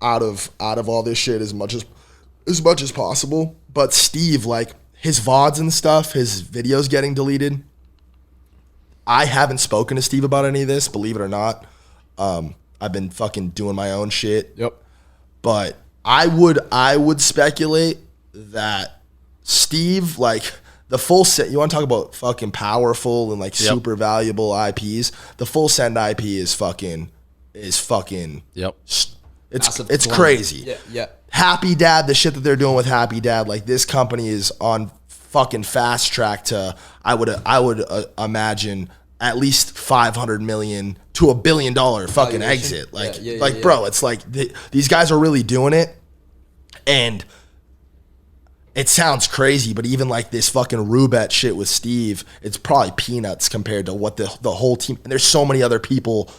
out of all this shit as much as possible. But Steve, like his VODs and stuff, his videos getting deleted. I haven't spoken to Steve about any of this, believe it or not. I've been fucking doing my own shit. Yep. But I would speculate that Steve, like the full set, you want to talk about fucking powerful and like super valuable IPs, the Full Send IP is fucking Yep. It's crazy. Yeah. Happy Dad, the shit that they're doing with Happy Dad, like this company is on fucking fast track to, I would imagine at least 500 million to $1 billion fucking exit. Like, bro, it's like these guys are really doing it, and it sounds crazy, but even like this fucking Rubet shit with Steve, it's probably peanuts compared to what the whole team. And there's so many other people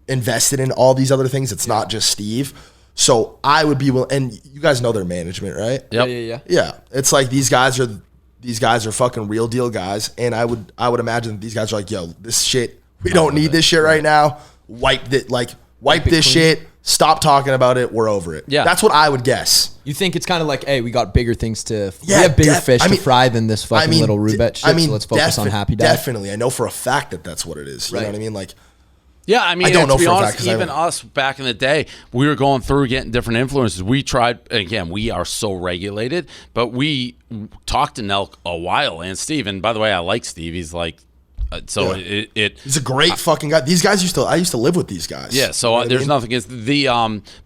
invested in all these other things. It's not just Steve. So I would be willing, and you guys know their management, right? Yep. Yeah. It's like these guys are fucking real deal guys, and I would imagine these guys are like, yo, this shit, we don't need this shit right now. Wipe this shit. Stop talking about it. We're over it. Yeah. That's what I would guess. You think it's kind of like, hey, we got bigger things to. We have bigger fish to fry than this fucking little Rubet shit. So let's focus on Happy Dad. Definitely, I know for a fact that that's what it is. You know what I mean? Like. Yeah, I mean, I don't know to be for a honest, fact, even us back in the day, we were going through getting different influences. We tried, again, we are so regulated, but we talked to Nelk a while, and Steve, and by the way, I like Steve. He's like, he's a great fucking guy. These guys I used to live with these guys. Yeah, so you know there's nothing against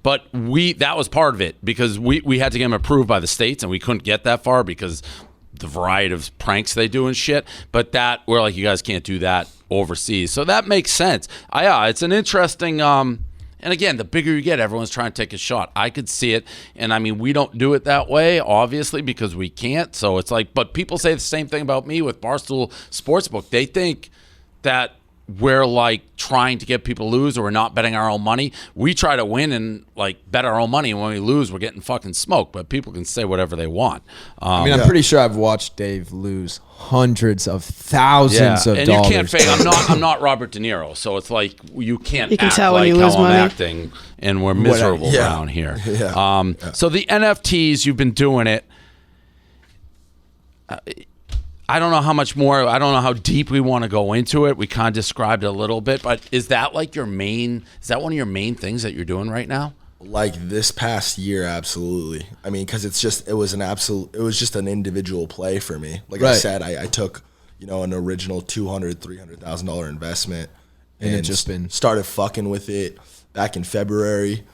but that was part of it because we had to get them approved by the states, and we couldn't get that far because the variety of pranks they do and shit. But that we're like, you guys can't do that overseas, so that makes sense. It's an interesting and again, the bigger you get, everyone's trying to take a shot. I could see it, and I mean, we don't do it that way obviously because we can't, so it's like, but people say the same thing about me with Barstool Sportsbook. They think that we're like trying to get people to lose, or we're not betting our own money. We try to win and like bet our own money, and when we lose, we're getting fucking smoked. But people can say whatever they want. I mean, I'm pretty sure I've watched Dave lose hundreds of thousands of and dollars. You can't fake. I'm not Robert De Niro, so it's like you can't. You can act tell like when you how lose I'm money. acting, and we're miserable around here. So the NFTs, you've been doing it. I don't know how much more, I don't know how deep we want to go into it. We kind of described it a little bit, but is that like is that one of your main things that you're doing right now? Like this past year, absolutely. I mean, because it was just an individual play for me. Like I said, I took, an original $200,000-$300,000 investment and just started fucking with it back in February.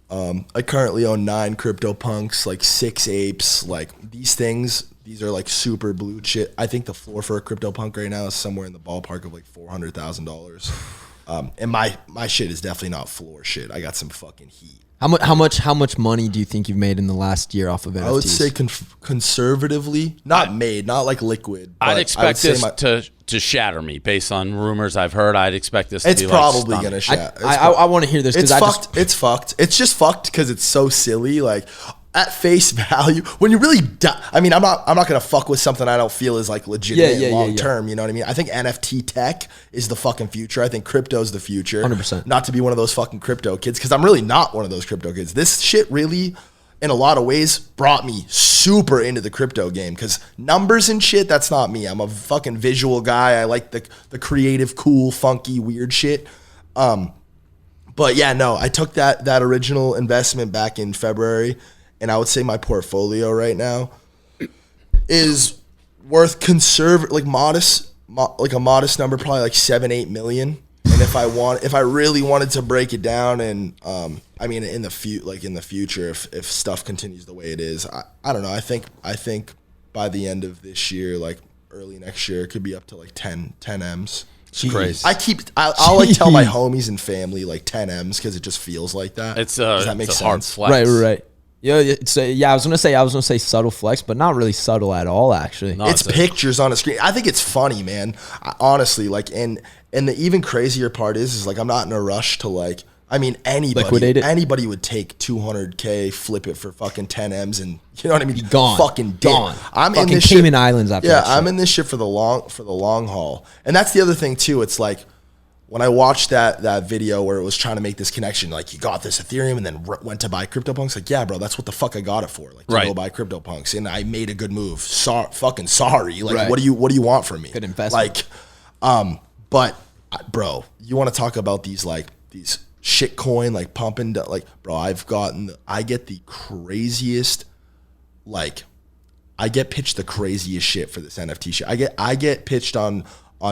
I currently own 9 CryptoPunks, like 6 apes, like these things. These are like super blue chip. I think the floor for a CryptoPunk right now is somewhere in the ballpark of like $400,000. And my shit is definitely not floor shit. I got some fucking heat. How much money do you think you've made in the last year off of NFTs? I would say conservatively, not like liquid. I'd expect this to shatter me based on rumors I've heard. I'd expect this to be it's probably going to shatter. I want to hear this because it's fucked. It's just fucked because it's so silly. Like at face value, when you really I mean, I'm not going to fuck with something I don't feel is like legitimate long term. You know what I mean? I think NFT tech is the fucking future. I think crypto is the future. 100%. Not to be one of those fucking crypto kids, because I'm really not one of those crypto kids. This shit really, in a lot of ways, brought me super into the crypto game, because numbers and shit, that's not me. I'm a fucking visual guy. I like the creative, cool, funky, weird shit. But yeah, no, I took that original investment back in February, and I would say my portfolio right now is worth like a modest number, probably like 7-8 million. And if I really wanted to break it down, and I mean in the future, if stuff continues the way it is, I don't know. I think by the end of this year, like early next year, it could be up to like 10 M's. It's crazy. I'll like tell my homies and family like 10 M's because it just feels like that. Does that make sense? Hard flex. Right. Yeah, I was gonna say subtle flex, but not really subtle at all. Actually, no, it's pictures on a screen. I think it's funny, man. Honestly, like, and the even crazier part is like I'm not in a rush to like. I mean, anybody would take 200K, flip it for fucking 10 M's, and you know what I mean? Gone. Fucking gone. I'm fucking in this Cayman Islands after that shit. I'm in this shit for the long haul. And that's the other thing too. It's like when I watched that video where it was trying to make this connection, like you got this Ethereum and then went to buy CryptoPunks. Like, yeah, bro, that's what the fuck I got it for. Like, to go buy CryptoPunks, and I made a good move. Fucking sorry. Like, what do you want from me? Good investment. Like, but bro, you want to talk about these shit coin like pumping, like, bro, I get the craziest, like, I get pitched the craziest shit for this NFT shit. I get pitched on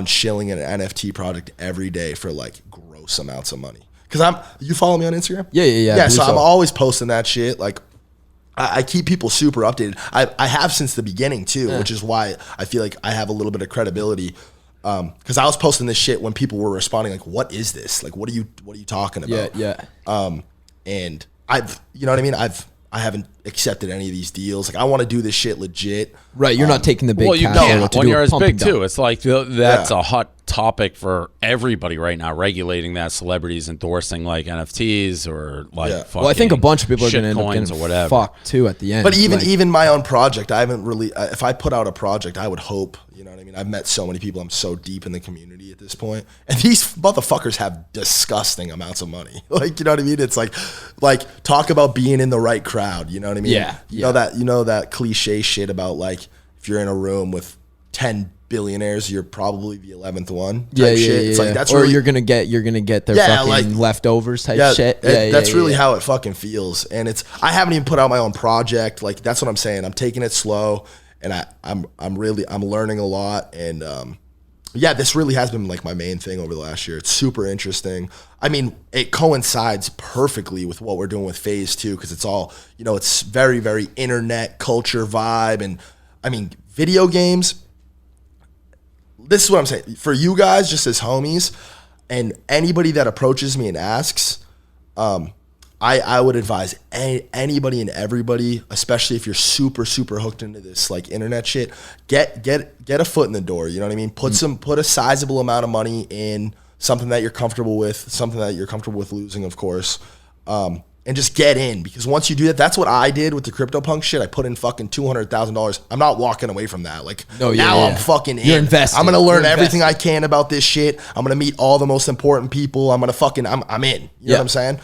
shilling an NFT project every day for like gross amounts of money. Cause you follow me on Instagram? Yeah. So I'm always posting that shit. Like, I keep people super updated. I have since the beginning too, which is why I feel like I have a little bit of credibility. Because I was posting this shit when people were responding like, "What is this? Like, what are you talking about?" Yeah. And you know what I mean? I haven't accepted any of these deals. Like, I want to do this shit legit. Right, you're not taking the big. Well, you can't when you're as big too. It's like that's a hot topic for everybody right now, regulating that, celebrities endorsing like NFTs or like. Well, I think a bunch of people are going to end up getting or whatever. Fucked too at the end. But even my own project, I haven't really. If I put out a project, I would hope. You know what I mean? I've met so many people. I'm so deep in the community at this point, and these motherfuckers have disgusting amounts of money. Like, you know what I mean? It's like talk about being in the right crowd. You know what I mean? Yeah. You know that cliche shit about like if you're in a room with 10 billionaires, you're probably the 11th one. Type shit. It's like that's really, you're gonna get their fucking leftovers type shit. That's really how it fucking feels. And I haven't even put out my own project. Like, that's what I'm saying. I'm taking it slow, and I'm learning a lot. And this really has been like my main thing over the last year. It's super interesting. I mean, it coincides perfectly with what we're doing with Faze too, because it's all, you know, it's very, very internet culture vibe. And I mean, video games. This is what I'm saying. For you guys, just as homies, and anybody that approaches me and asks, I would advise anybody and everybody, especially if you're super, super hooked into this like internet shit, get a foot in the door. You know what I mean? Put a sizable amount of money in something that you're comfortable with losing, of course. And just get in, because once you do that, that's what I did with the CryptoPunk shit. I put in fucking $200,000. I'm not walking away from that. Like, I'm fucking in. You're invested. I'm gonna learn everything I can about this shit. I'm gonna meet all the most important people. I'm in. You know what I'm saying?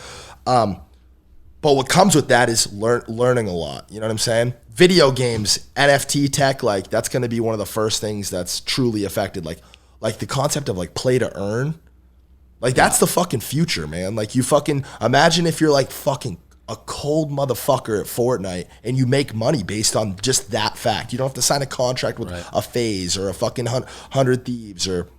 But what comes with that is learning a lot. You know what I'm saying? Video games, NFT tech, like that's gonna be one of the first things that's truly affected. Like the concept of like play to earn. Like, that's the fucking future, man. Like, you fucking imagine if you're like fucking a cold motherfucker at Fortnite and you make money based on just that fact. You don't have to sign a contract with a Faze or a fucking 100 Thieves or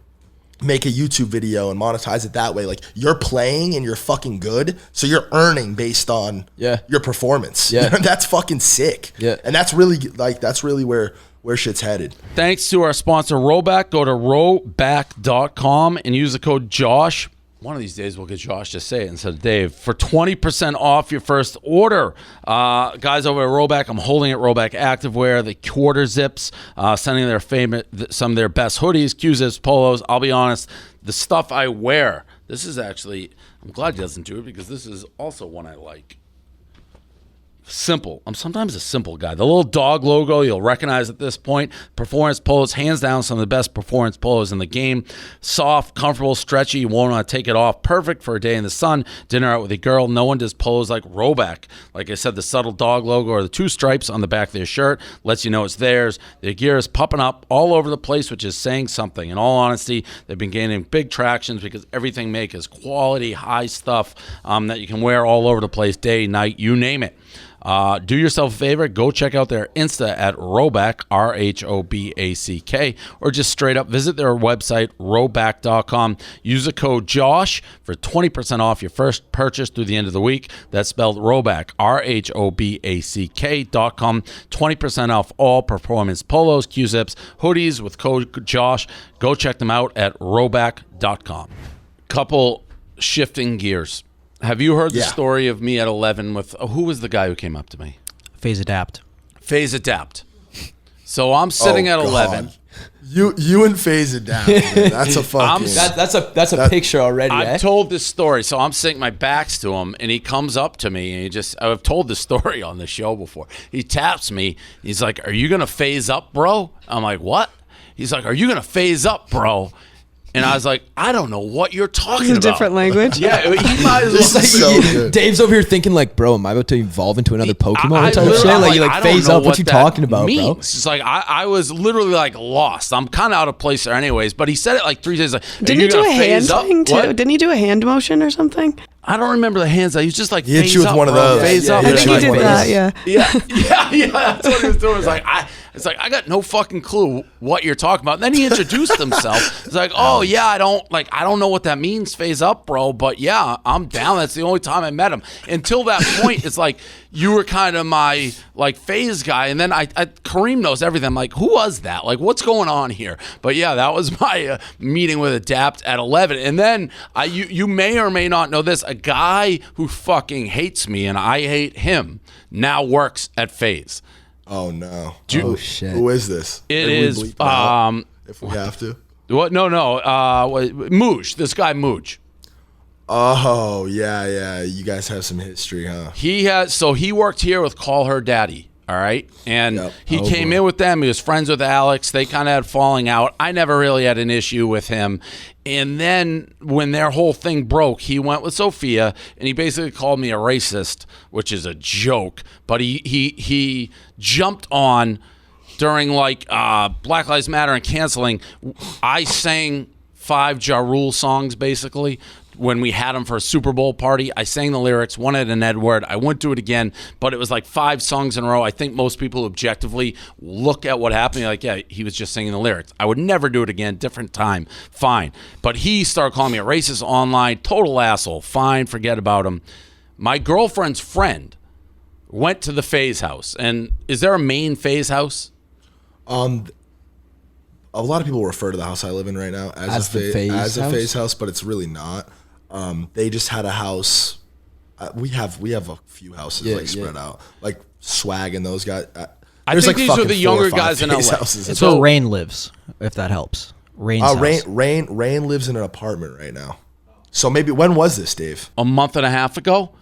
make a YouTube video and monetize it that way. Like, you're playing and you're fucking good, so you're earning based on your performance. Yeah. That's fucking sick. Yeah. And that's really where shit's headed. Thanks to our sponsor, Roback. Go to roback.com and use the code Josh. One of these days we'll get Josh to say it instead of Dave for 20% off your first order. Guys over at Roback, I'm holding at Roback Activewear, the quarter zips, sending some of their best hoodies, Q-zips, polos. I'll be honest, the stuff I wear, this is actually, I'm glad he doesn't do it because this is also one I like. Simple. I'm sometimes a simple guy. The little dog logo you'll recognize at this point. Performance polos, hands down, some of the best performance polos in the game. Soft, comfortable, stretchy. You won't want to take it off. Perfect for a day in the sun, dinner out with a girl. No one does polos like Roback. Like I said, the subtle dog logo or the two stripes on the back of their shirt lets you know it's theirs. Their gear is popping up all over the place, which is saying something. In all honesty, they've been gaining big tractions because everything they make is quality, high stuff that you can wear all over the place, day, night, you name it. Do yourself a favor, go check out their Insta at Roback, RHOBACK, or just straight up visit their website, roback.com. Use the code JOSH for 20% off your first purchase through the end of the week. That's spelled Roback, RHOBACK.com. 20% off all performance polos, Q-zips, hoodies with code JOSH. Go check them out at roback.com. Couple shifting gears. Have you heard the story of me at 11 with who was the guy who came up to me? Phase Adapt. Phase Adapt. So I'm sitting at 11. You and Faze Adapt. Man. That's a fucking. That's a picture already. I've told this story, so I'm sitting my backs to him, and he comes up to me, and I've told this story on the show before. He taps me. He's like, "Are you gonna phase up, bro?" I'm like, "What?" He's like, "Are you gonna phase up, bro?" And I was like, I don't know what you're talking It's about. a different language. Yeah, he might as well. so good. Dave's over here thinking like, bro, am I about to evolve into another Pokemon I type literally- shit? I'm Like, you I like don't phase know up. What you that talking about, means. bro? It's like I was literally like lost. I'm kind of out of place there, anyways. But he said it like 3 days. Like, Didn't he do a hand thing too? What? Didn't he do a hand motion or something? I don't remember the hands. He was just like, He hit phase you with up, one of bro. those. Phase Yeah, up. he I hit think you he with did one of that. those. Yeah. That's what he was doing. It's like I got no fucking clue what you're talking about. And then he introduced himself. He's like, oh yeah, I don't know what that means, phase up, bro. But yeah, I'm down. That's the only time I met him. Until that point, it's like you were kind of my like phase guy, and then I Kareem knows everything. I'm like, who was that? Like, what's going on here? But yeah, that was my meeting with Adapt at 11. And then you may or may not know this. A guy who fucking hates me and I hate him now works at Faze. Oh no. Oh shit. Who is this? It Maybe we is bleep it out if we have to. what? No. Mooj. This guy Mooj. Oh yeah. You guys have some history, huh? He worked here with Call Her Daddy. All right. And Yep. he came in with them. He was friends with Alex. They kind of had falling out. I never really had an issue with him. And then when their whole thing broke, he went with Sophia and he basically called me a racist, which is a joke. But he jumped on during like Black Lives Matter and canceling. I sang 5 Ja Rule songs basically. When we had him for a Super Bowl party, I sang the lyrics, one at an Edward. I wouldn't do it again, but it was like 5 songs in a row. I think most people objectively look at what happened, like, yeah, he was just singing the lyrics. I would never do it again, different time, fine. But he started calling me a racist online, total asshole, fine, forget about him. My girlfriend's friend went to the Faze house, and is there a main Faze house? A lot of people refer to the house I live in right now as a Faze house, but it's really not. They just had a house. We have a few houses spread out, like Swag and those guys. I think these are the younger guys in LA. It's where Rain lives, if that helps. Rain's house. Rain lives in an apartment right now. So maybe when was this, Dave? A month and a half ago.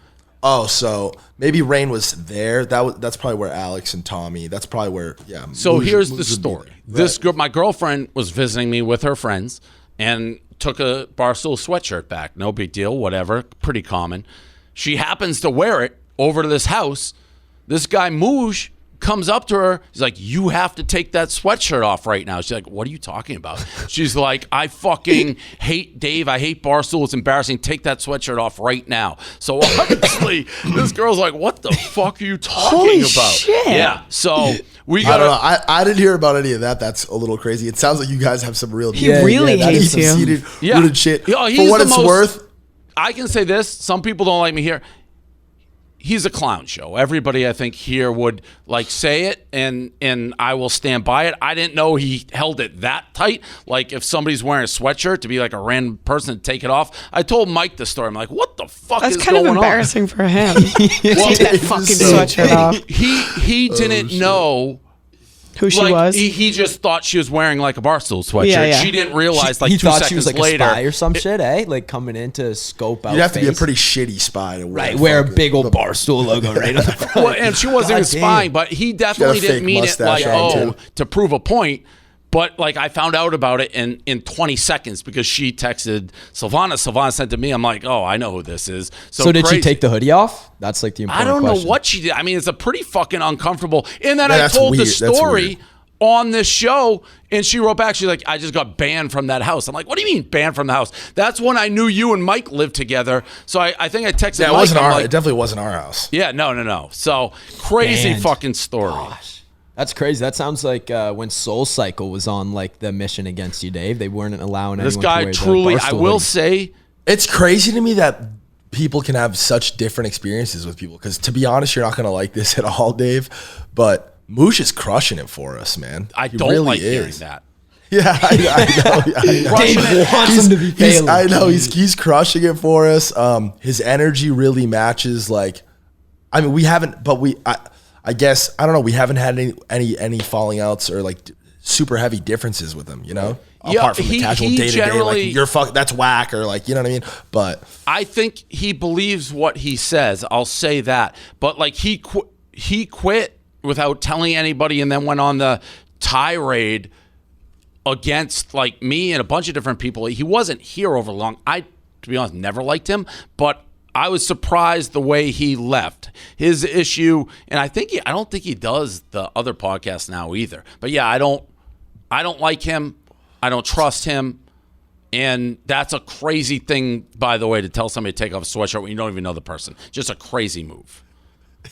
Oh, so maybe Rain was there. That's probably where Alex and Tommy. That's probably where. Yeah. So here's Mooj the would be story. there. This girl, my girlfriend, was visiting me with her friends and took a Barstool sweatshirt back. No big deal. Whatever. Pretty common. She happens to wear it over to this house. This guy Mooj comes up to her. He's like, "You have to take that sweatshirt off right now." She's like, "What are you talking about?" She's like, "I fucking hate Dave. I hate Barstool. It's embarrassing. Take that sweatshirt off right now." So obviously, this girl's like, "What the fuck are you talking Holy about?" shit. Yeah. So we I don't know. got. I didn't hear about any of that. That's a little crazy. It sounds like you guys have some real. He really that is hates some you. seated, Yeah. rooted shit. Yo, he's For what the it's most- worth, I can say this. Some people don't like me here. He's a clown show. Everybody, I think, here would like say it, and I will stand by it. I didn't know he held it that tight. Like if somebody's wearing a sweatshirt, to be like a random person to take it off. I told Mike the story. I'm like, what the fuck That's is kind of going embarrassing for him. Take that fucking so sweatshirt off. He didn't know. Who she Like, was. he just thought she was wearing like a Barstool sweatshirt. Yeah, yeah. She didn't realize like he 2 thought seconds she was like later. a spy or some shit, eh? Like coming in to scope out. you'd have to be a Faze. pretty shitty spy to wear. right. Wear a big old Barstool logo right on the front. Well, and she wasn't even God damn. spying, but he definitely She had a didn't fake mean it mustache like, on, oh, too. to prove a point. But like I found out about it in 20 seconds because she texted Sylvana. Sylvana sent it to me. I'm like, oh, I know who this is. So did crazy. she take the hoodie off? That's like the I important don't question. know what she did. I mean, it's a pretty fucking uncomfortable. And then Yeah, I that's told the weird. That's story weird. on this show, and she wrote back, she's like, I just got banned from that house. I'm like, what do you mean banned from the house? That's when I knew you and Mike lived together. So I think I texted Yeah, Mike. it definitely wasn't our house. Yeah, no. So crazy Banned. fucking story. Gosh. That's crazy. That sounds like when Soul Cycle was on like the mission against you, Dave. They weren't allowing This anyone guy to wear truly, the I Barstool will hoodie. say, It's crazy to me that people can have such different experiences with people. Because to be honest, you're not going to like this at all, Dave. But Moosh is crushing it for us, man. I He don't really like is. hearing that. Yeah, I know. Dave wants him to be failing. I know he's crushing it for us. His energy really matches. Like, I mean, we haven't, but I guess I don't know. We haven't had any falling outs or like super heavy differences with him. You know, Yeah, apart from the casual he day to day, generally- like you're that's whack or like you know what I mean. But I think he believes what he says. I'll say that. But like he quit without telling anybody, and then went on the tirade against like me and a bunch of different people. He wasn't here over long. I, to be honest, never liked him, but I was surprised the way he left. His issue, and I don't think he does the other podcast now either. But yeah, I don't like him. I don't trust him. And that's a crazy thing, by the way, to tell somebody to take off a sweatshirt when you don't even know the person. Just a crazy move.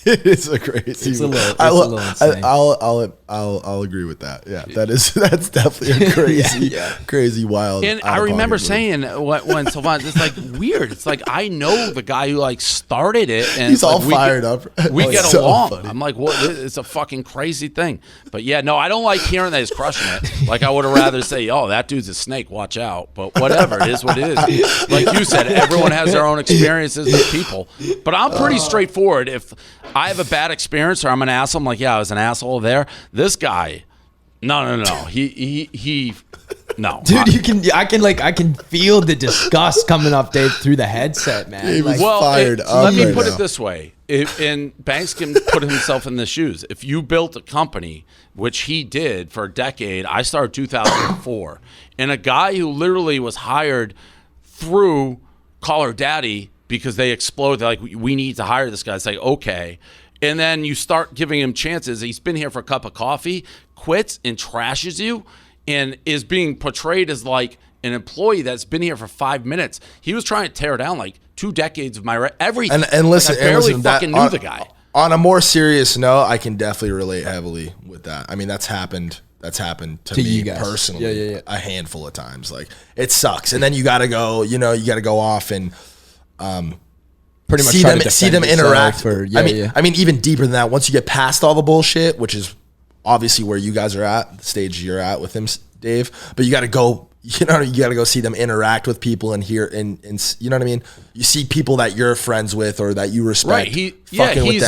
it is a crazy. It's a little insane. I'll agree with that. Yeah, that's definitely a crazy, crazy wild. And I remember saying when Sylvain, it's like weird. It's like I know the guy who like started it, and He's all like, fired up. We get So along. funny. I'm like, what? It's a fucking crazy thing. But yeah, no, I don't like hearing that he's crushing it. Like I would have rather say, oh, that dude's a snake. Watch out. But whatever, it is what it is. Like you said, everyone has their own experiences with people. But I'm pretty straightforward. If I have a bad experience or I'm an asshole, I'm like, yeah, I was an asshole there. This guy, no. He no. Dude, I can feel the disgust coming up, Dave, through the headset, man. He was Like, fired up let me right put now. it this way. And Banks can put himself in the shoes. If you built a company, which he did for a decade, I started 2004, and a guy who literally was hired through Call Her Daddy because they exploded, they're like, we need to hire this guy. It's like, okay. And then you start giving him chances. He's been here for a cup of coffee, quits and trashes you, and is being portrayed as like an employee that's been here for 5 minutes. He was trying to tear down like 2 decades of my everything. And listen, like, I barely that, fucking knew the guy. On a more serious note, I can definitely relate heavily with that. I mean, that's happened to me you guys. personally Yeah. a handful of times. Like it sucks, and then you got to go off and pretty much see them interact. I mean, even deeper than that. Once you get past all the bullshit, which is obviously where you guys are at, the stage you're at with him, Dave. But you got to go. You got to go see them interact with people and hear and you know what I mean. You see people that you're friends with or that you respect. Right. He's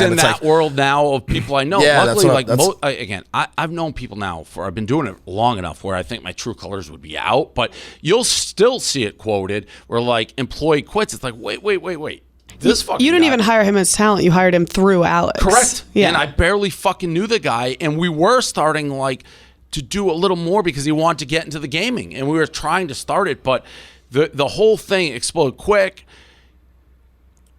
in It's that like, world now of people I know. Yeah, Luckily, that's I've known people now I've been doing it long enough where I think my true colors would be out, but you'll still see it quoted where like employee quits. It's like, wait. This fucking You didn't guy. even hire him as talent. You hired him through Alex. Correct. Yeah. And I barely fucking knew the guy, and we were starting like to do a little more because he wanted to get into the gaming, and we were trying to start it, but the whole thing exploded quick.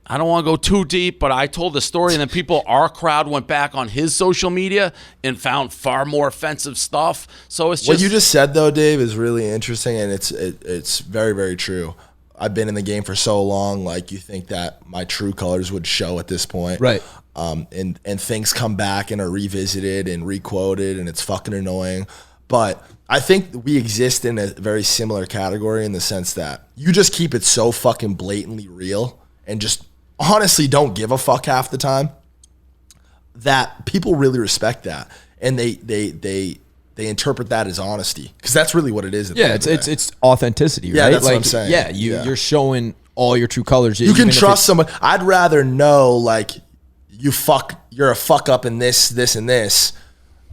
I don't want to go too deep, but I told the story, and then our crowd went back on his social media and found far more offensive stuff. So it's just what you just said though, Dave, is really interesting, and it's very, very true. I've been in the game for so long, like you think that my true colors would show at this point. Right. And things come back and are revisited and requoted, and it's fucking annoying. But I think we exist in a very similar category in the sense that you just keep it so fucking blatantly real and just honestly don't give a fuck half the time that people really respect that. And they interpret that as honesty because that's really what it is. At the Yeah, end of the day. it's authenticity, right? Yeah, that's what like, I'm saying. Yeah, you're showing all your true colors. You can trust someone. I'd rather know like you're a fuck up in this, and this.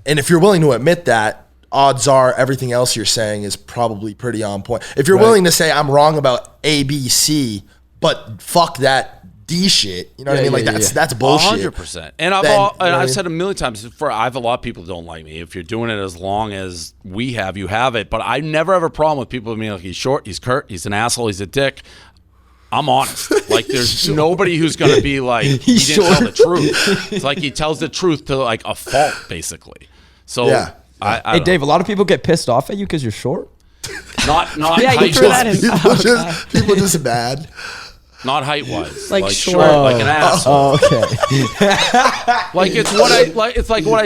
And if you're willing to admit that, odds are everything else you're saying is probably pretty on point. If you're willing to say I'm wrong about A, B, C, but fuck that D shit, you know what I mean? Like that's bullshit. 100%. And I've said a million times I have a lot of people who don't like me. If you're doing it as long as we have, you have it. But I never have a problem with people being like, he's short, he's curt, he's an asshole, he's a dick. I'm honest. Like, there's nobody who's going to be like, he didn't tell the truth. It's like he tells the truth to like a fault, basically. So I Hey, don't- Dave, a lot of people get pissed off at you because you're short. not Yeah, you height threw that in. People just mad. not height wise, Like short, short. like an asshole. Okay. Like it's what I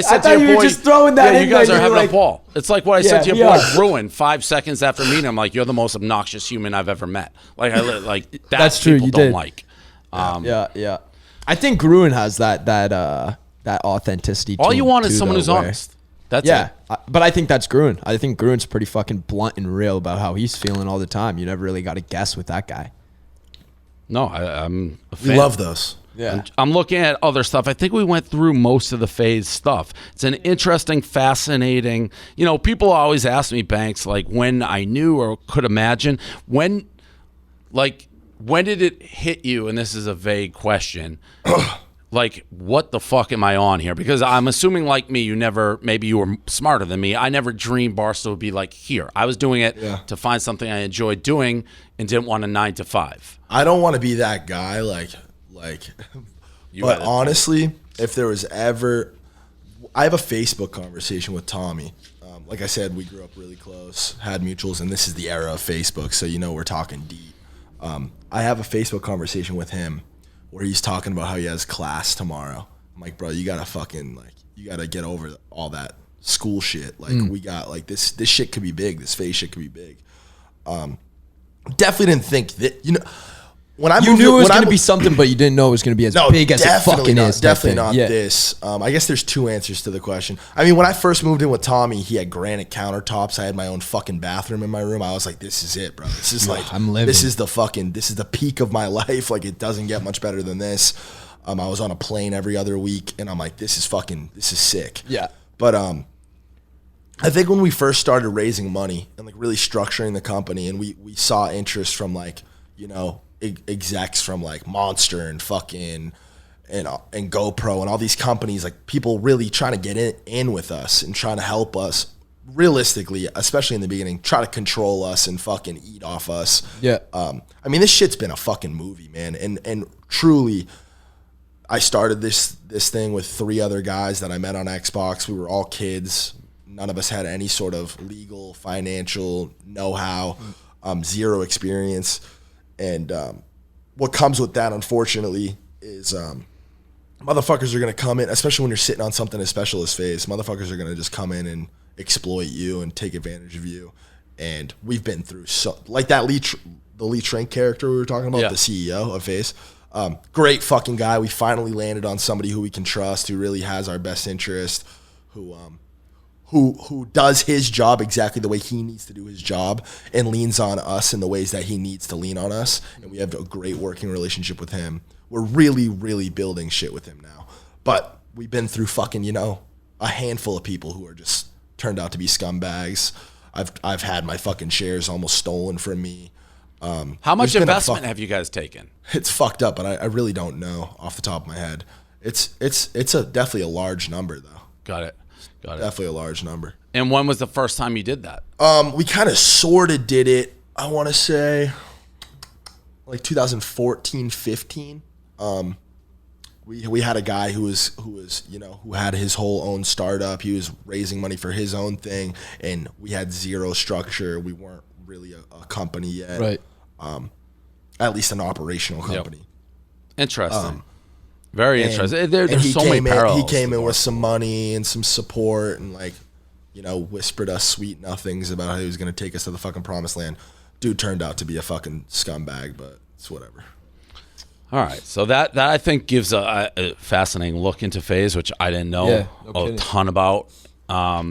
said to thought your you were boy. just throwing that yeah, in you guys there, are you having were a like- ball. It's like what I said to Yeah, your boy, yeah. Ruin, 5 seconds after meeting him. Like, you're the most obnoxious human I've ever met. Like, That's true, People you don't did. like. Yeah. I think Gruen has that authenticity. All to you him, want too, is someone though, who's where- honest. That's Yeah, it. but I think that's Gruen. I think Gruen's pretty fucking blunt and real about how he's feeling all the time. You never really got to guess with that guy. No, I'm a We fan. love those. Yeah. I'm looking at other stuff. I think we went through most of the Faze stuff. It's an interesting, fascinating. People always ask me, Banks, like when I knew or could imagine when did it hit you? And this is a vague question. Like, what the fuck am I on here? Because I'm assuming, like me, maybe you were smarter than me. I never dreamed Barstool would be like here. I was doing it to find something I enjoyed doing and didn't want a 9 to 5. I don't want to be that guy, but had it. honestly, if there was ever, I have a Facebook conversation with Tommy. Like I said, we grew up really close, had mutuals, and this is the era of Facebook, so we're talking deep. I have a Facebook conversation with him where he's talking about how he has class tomorrow. I'm like, bro, you gotta get over all that school shit. Like, we got this shit could be big. This Faze shit could be big. Definitely didn't think that, when I You moved, knew it was when I going to mo- be something, but you didn't know it was going to be as big as it definitely fucking not, is. type Definitely thing. not Yeah. this. I guess there's two answers to the question. I mean, when I first moved in with Tommy, he had granite countertops. I had my own fucking bathroom in my room. I was like, this is it, bro. This is I'm living. this is the peak of my life. Like, it doesn't get much better than this. I was on a plane every other week, and I'm like, this is sick. Yeah. But I think when we first started raising money and really structuring the company, and we saw interest from execs from Monster and fucking and GoPro and all these companies, people really trying to get in with us and trying to help us realistically, especially in the beginning, try to control us and fucking eat off us. Yeah. I mean, this shit's been a fucking movie, man. And truly, I started this thing with 3 other guys that I met on Xbox. We were all kids. None of us had any sort of legal, financial know-how, zero experience. And what comes with that, unfortunately, is motherfuckers are going to come in, especially when you're sitting on something as special as Faze. Motherfuckers are going to just come in and exploit you and take advantage of you. And we've been through the Lee Trink character we were talking about, the CEO of Faze. Great fucking guy. We finally landed on somebody who we can trust, who really has our best interest, who does his job exactly the way he needs to do his job and leans on us in the ways that he needs to lean on us. And we have a great working relationship with him. We're really, really building shit with him now. But we've been through fucking, a handful of people who are just turned out to be scumbags. I've had my fucking shares almost stolen from me. How much There's been investment have you guys taken? It's fucked up, but I really don't know off the top of my head. It's definitely a large number though. Got it. Definitely a large number. And when was the first time you did that? We kind of sort of did it, I want to say, 2014, 15. We had a guy who had his whole own startup. He was raising money for his own thing, and we had zero structure. We weren't really a company yet. Right. At least an operational company. Interesting. Very interesting. And There's he so many parallels. He came in with some money and some support and whispered us sweet nothings about how he was going to take us to the fucking promised land. Dude turned out to be a fucking scumbag, but it's whatever. All right. So that I think gives a fascinating look into Faze, which I didn't know a ton about. I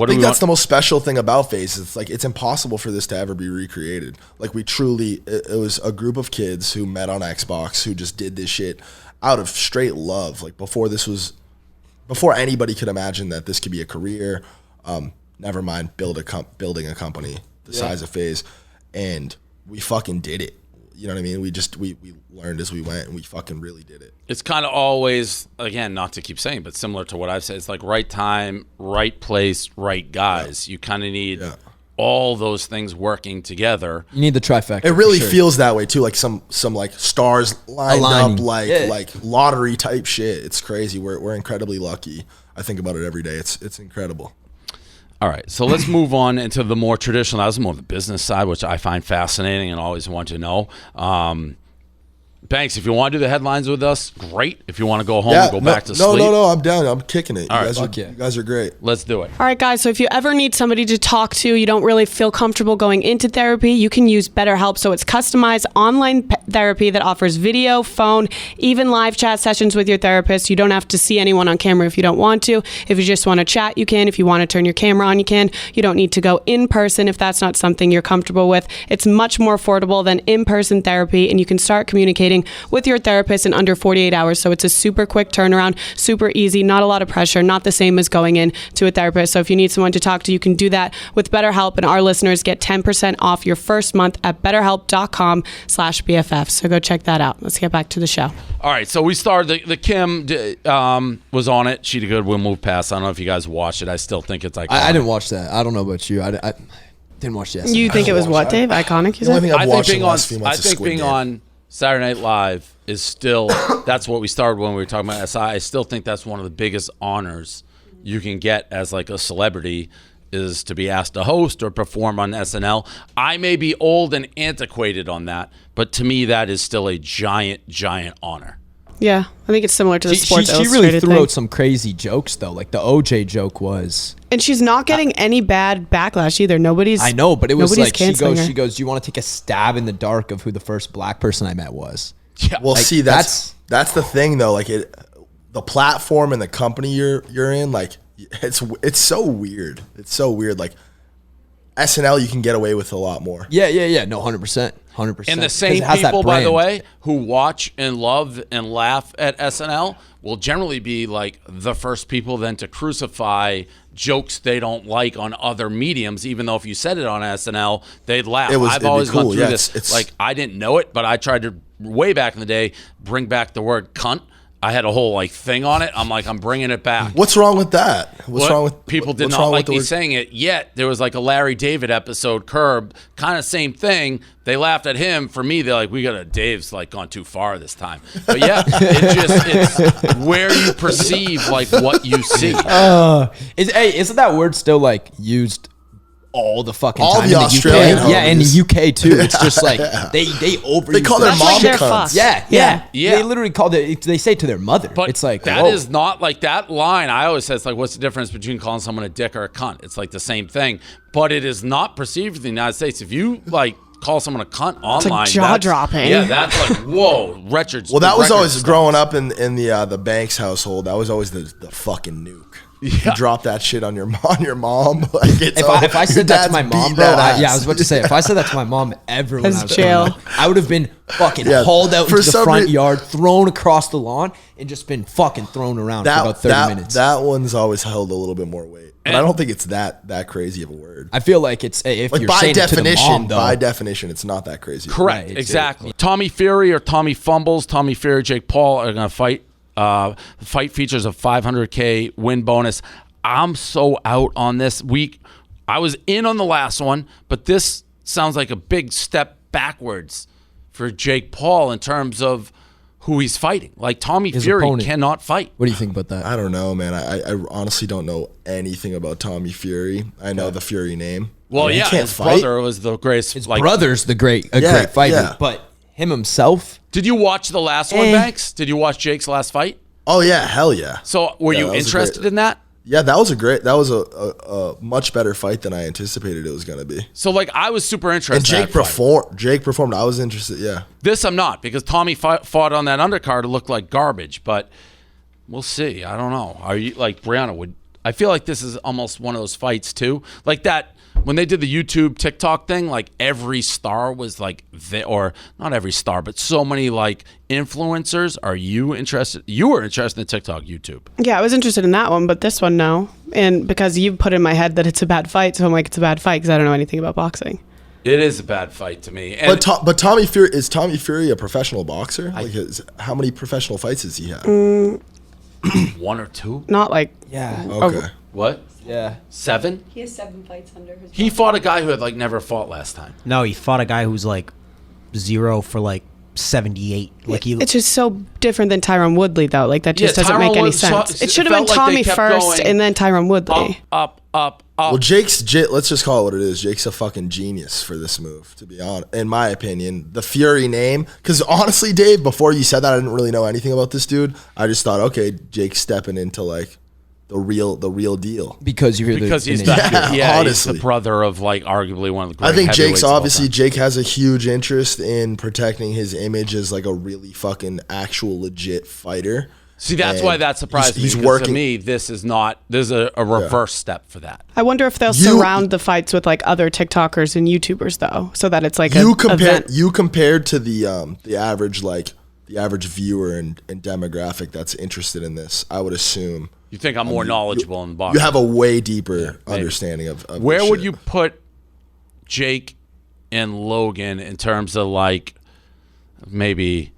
think that's the most special thing about Faze. It's it's impossible for this to ever be recreated. It was a group of kids who met on Xbox who just did this shit out of straight love. Before anybody could imagine that this could be a career, never mind building a company the size of Faze, and we fucking did it. You know what I mean? We learned as we went, and we fucking really did it. It's kind of always, again, not to keep saying, but similar to what I've said. It's like right time, right place, right guys. You kind of need all those things working together. You need the trifecta. It really feels that way too, like some stars lined Aligning. up, like lottery type shit. It's crazy. We're incredibly lucky. I think about it every day. It's incredible. All right, so let's move on into the more traditional. That was more of the business side, which I find fascinating and always want to know. Banks, if you want to do the headlines with us, great. If you want to go home and go back to sleep. No, I'm down. I'm kicking it. All right. You guys are great. Let's do it. All right, guys. So if you ever need somebody to talk to, you don't really feel comfortable going into therapy, you can use BetterHelp. So it's customized online therapy that offers video, phone, even live chat sessions with your therapist. You don't have to see anyone on camera if you don't want to. If you just want to chat, you can. If you want to turn your camera on, you can. You don't need to go in person if that's not something you're comfortable with. It's much more affordable than in-person therapy, and you can start communicating with your therapist in under 48 hours. So it's a super quick turnaround, super easy, not a lot of pressure, not the same as going in to a therapist. So if you need someone to talk to, you can do that with BetterHelp, and our listeners get 10% off your first month at betterhelp.com/BFF. So go check that out. Let's get back to the show. All right, so we started, the Kim was on it. She did good. We'll move past. I don't know if you guys watched it. I still think it's iconic. I didn't watch that. I don't know about you. I didn't watch that. You think it was what, Dave? Iconic, you The only said? thing I've I watched think in the last few months is Squid being Game. on Saturday Night Live is still, that's what we started when we were talking about SI. I still think that's one of the biggest honors you can get as like a celebrity, is to be asked to host or perform on SNL. I may be old and antiquated on that, but to me that is still a giant honor. Yeah, I think it's similar to the Sports She Illustrated really threw thing. out some crazy jokes though. Like the OJ joke was. And she's not getting any bad backlash either. Nobody's. I know, but it was nobody's like she canceling her. goes. Do you want to take a stab in the dark of who the first black person I met was? Yeah. Well, Like, see, that's the thing though. Like the platform and the company you're in, like it's so weird. It's so weird. Like SNL, you can get away with a lot more. Yeah. No, 100%. And the same people, by the way, who watch and love and laugh at SNL will generally be like the first people then to crucify jokes they don't like on other mediums, even though if you said it on SNL, they'd laugh. I've always gone through this. It's like, I didn't know it, but I tried to, way back in the day, bring back the word cunt. I had a whole like thing on it. I'm like, I'm bringing it back. What's wrong with that? What's wrong with people did what's not wrong like with the me word- saying it? Yet there was like a Larry David episode, Curb, kind of same thing. They laughed at him. For me, they're like, Dave's like gone too far this time. But yeah, it's where you perceive like what you see. Isn't that word still like used all the fucking All time the in the Australian UK? Yeah, in the homies. UK too. It's just like they overuse They call their That's mom like they're cunts. fucked. Yeah. Yeah. They literally call it. They say it to their mother. But it's like that whoa. is not like that line. I always say it's like, what's the difference between calling someone a dick or a cunt? It's like the same thing, but it is not perceived in the United States. If you like call someone a cunt online, jaw-dropping. Yeah, that's like whoa, Richards. Well, that was always Records. growing up in the Banks household. That was always the fucking nuke. You drop that shit on your mom. Like If I said that to my mom, bro, I was about to say, if I said that to my mom ever when I That's was jail. growing up, I would have been fucking Yeah, hauled out for into the some front yard, thrown across the lawn, and just been fucking thrown around for about 30 minutes. That one's always held a little bit more weight. But I don't think it's that crazy of a word. I feel like it's if Like you're by saying it to the definition, mom, though. by definition, it's not that crazy. Correct, Right, exactly. Tommy Fury or Tommy Fumbles, Tommy Fury, Jake Paul are going to fight. The fight features a $500K win bonus. I'm so out on this week. I was in on the last one, but this sounds like a big step backwards for Jake Paul in terms of who he's fighting. Like Tommy His Fury opponent. cannot fight. What do you think about that? I don't know, man. I honestly don't know anything about Tommy Fury. I know the Fury name. Well, I mean, yeah, he can't his fight. brother was the greatest. His like, brother's a great fighter, yeah. but him himself. Did you watch the last one, Banks? Did you watch Jake's last fight? Oh yeah, hell yeah. So were Yeah, you that was a interested great- in that? Yeah, that was a much better fight than I anticipated it was gonna be. So like I was super interested. And in that fight. Jake performed. I was interested. Yeah. This I'm not, because Tommy fought on that undercard. It looked like garbage, but we'll see. I don't know. Are you like Brianna? I feel like this is almost one of those fights too, like that when they did the YouTube TikTok thing. Like every star was like, or not every star, but so many like influencers. Are you interested? You were interested in TikTok, YouTube. Yeah, I was interested in that one, but this one, no. And because you put in my head that it's a bad fight, so I'm like, it's a bad fight because I don't know anything about boxing. It is a bad fight to me. And But Tommy Fury, is Tommy Fury a professional boxer? How many professional fights has he had? one or two? Not like, Yeah. Okay. What? Yeah. 7? he has 7 fights under his He fought a guy who had like never fought last time. No, he fought a guy who's like 0 for like 78. Like he. It's just so different than Tyron Woodley, though. Like, that just Yeah, doesn't make Tyron any was sense. so- It should it have been felt like they Tommy kept first going and then Tyron Woodley. Up, up. Well, let's just call it what it is. Jake's a fucking genius for this move, to be honest. In my opinion, the Fury name, because honestly, Dave, before you said that, I didn't really know anything about this dude. I just thought, okay, Jake's stepping into like the real deal. Because you hear Because he's honestly. he's the brother of like arguably one of the great I think heavyweights Jake's of all obviously time. Jake has a huge interest in protecting his image as like a really fucking actual legit fighter. See, that's And why that surprised he's me. Because working. to me, this is not. There's a reverse step for that. I wonder if they'll surround the fights with like other TikTokers and YouTubers though, so that it's like compared to the average viewer and demographic that's interested in this. I would assume You think I'm more knowledgeable in boxing? you have a way deeper understanding of Where this would shit. you put Jake and Logan in terms of like maybe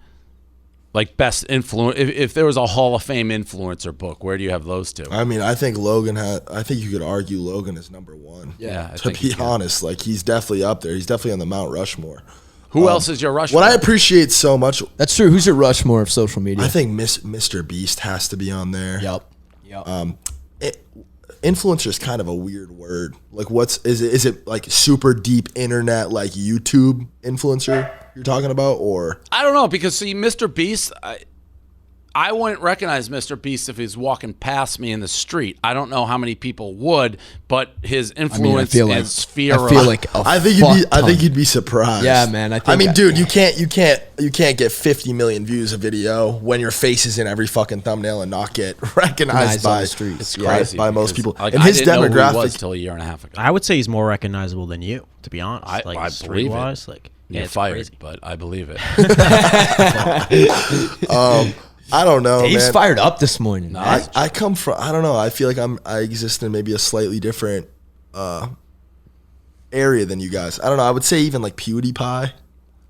like best influence? If there was a Hall of Fame influencer book, where do you have those two? I mean, I think you could argue Logan is number one. Yeah, I to think you be can. honest, like he's definitely up there. He's definitely on the Mount Rushmore. Who else is your Rushmore? What I appreciate so much, That's true. Who's your Rushmore of social media? I think Mr. Beast has to be on there. Yep. Influencer is kind of a weird word. Like, is it like super deep internet, like YouTube influencer you're talking about, or? I don't know, because see, Mr. Beast, I wouldn't recognize Mr. Beast if he's walking past me in the street. I don't know how many people would, but his influence and sphere. I feel like I think you'd be surprised. Yeah, man. I mean, dude, you can't get 50 million views a video when your face is in every fucking thumbnail and not get recognized on by the streets. It's crazy by most because, people. Like, And I his didn't know who he was demographic. till a year and a half ago. I would say he's more recognizable than you, to be honest. I believe it. street-wise, like, You're it's fired, crazy. but I believe it. I don't know, Dave's man. fired up this morning. I come from. I don't know. I feel like I exist in maybe a slightly different area than you guys. I don't know. I would say even like PewDiePie.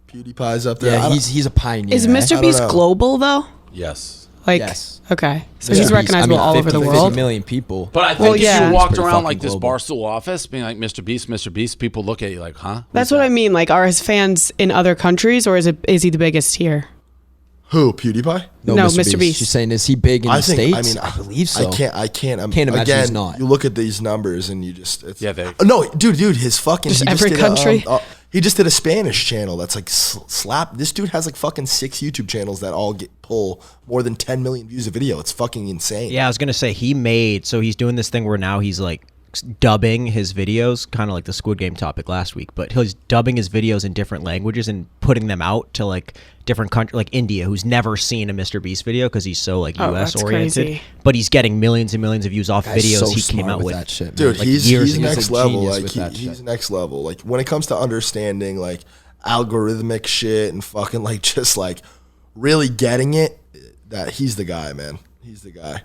PewDiePie's up there. Yeah, he's a pioneer. Is Mr. Beast know. global though? Yes. Like, Yes. okay, so Mr. he's Beast, recognizable all over the 50 world. million people. But I think Well, if yeah. you walked Pretty around fucking like this global. Barstool office being like Mr. Beast, people look at you like, huh? That's what I mean. Like, are his fans in other countries, or is he the biggest here? Who? PewDiePie? No, Mr. Beast. She's saying, is he big in the States? I mean, I believe so. I can't imagine again, he's not. You look at these numbers and you just Yeah, they- no, dude, his fucking Just he every did country? He just did a Spanish channel that's like slap. This dude has like fucking 6 YouTube channels that all pull more than 10 million views a video. It's fucking insane. Yeah, I was gonna say he's doing this thing where now he's like dubbing his videos, kind of like the Squid Game topic last week, but he's dubbing his videos in different languages and putting them out to like different countries, like India, who's never seen a Mr. Beast video because he's so like Oh, US that's oriented, crazy. but he's getting millions and millions of views off Guy's videos so he smart came out with. that shit, man. Dude, Like he's years ago. next a level. genius Like with that he's shit. next level. Like when it comes to understanding like algorithmic shit and fucking like just like really getting it, that he's the guy, man. He's the guy.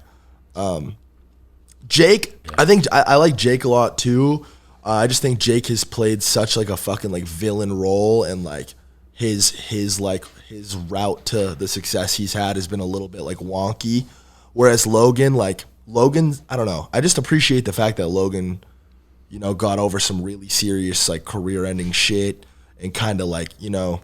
Jake, I think I like Jake a lot too. I just think Jake has played such like a fucking like villain role, and like his route to the success he's had has been a little bit like wonky. Whereas Logan, I don't know. I just appreciate the fact that Logan, you know, got over some really serious like career-ending shit and kind of like, you know,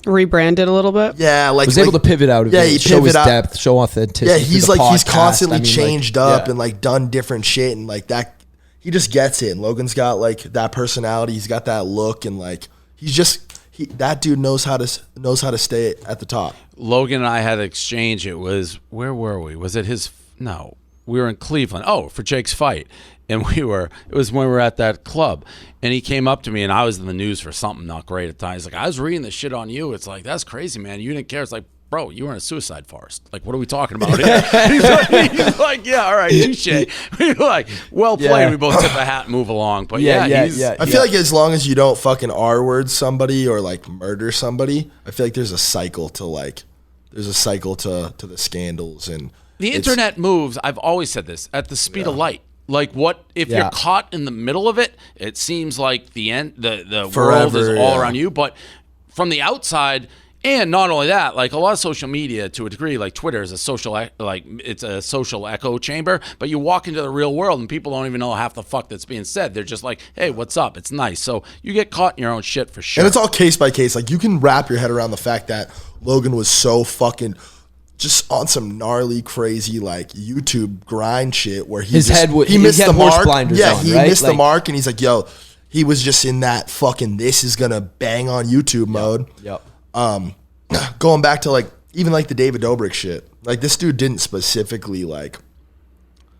Rebranded a little bit. yeah, like was able to pivot out of yeah, it, he show his pivot out. depth, show authenticity. Yeah, through he's the like he's podcast. constantly I mean, like, changed up yeah. and like done different shit and like that. He just gets it. And Logan's got like that personality. He's got that look and like that dude knows how to stay at the top. Logan and I had an exchange. It was, where were we? Was it his? No, we were in Cleveland. Oh, for Jake's fight. And it was when we were at that club. And he came up to me, and I was in the news for something not great at the time. He's like, I was reading this shit on you. It's like, that's crazy, man. You didn't care. It's like, bro, you were in a suicide forest. Like, what are we talking about here? he's like, yeah, all right, touche. We're like, well played. Yeah. We both tip the hat and move along. But Yeah, he's, yeah. I feel like as long as you don't fucking R-word somebody or like murder somebody, I feel like there's a cycle to the scandals and The it's- internet moves, I've always said this, at the speed of light. Like what if Yeah. you're caught in the middle of it, it seams like the end the world Forever, is all yeah. around you. But from the outside, and not only that, like a lot of social media to a degree, like Twitter is it's a social echo chamber, but you walk into the real world and people don't even know half the fuck that's being said. They're just like, hey, what's up? It's nice. So you get caught in your own shit for sure. And it's all case by case. Like you can wrap your head around the fact that Logan was so fucking just on some gnarly, crazy like YouTube grind shit where he His head he missed the horse mark. blinders Yeah, on, he right? missed the Like- mark, and he's like, "Yo, he was just in that fucking this is gonna bang on YouTube mode." Yep. Going back to like even like the David Dobrik shit, like this dude didn't specifically like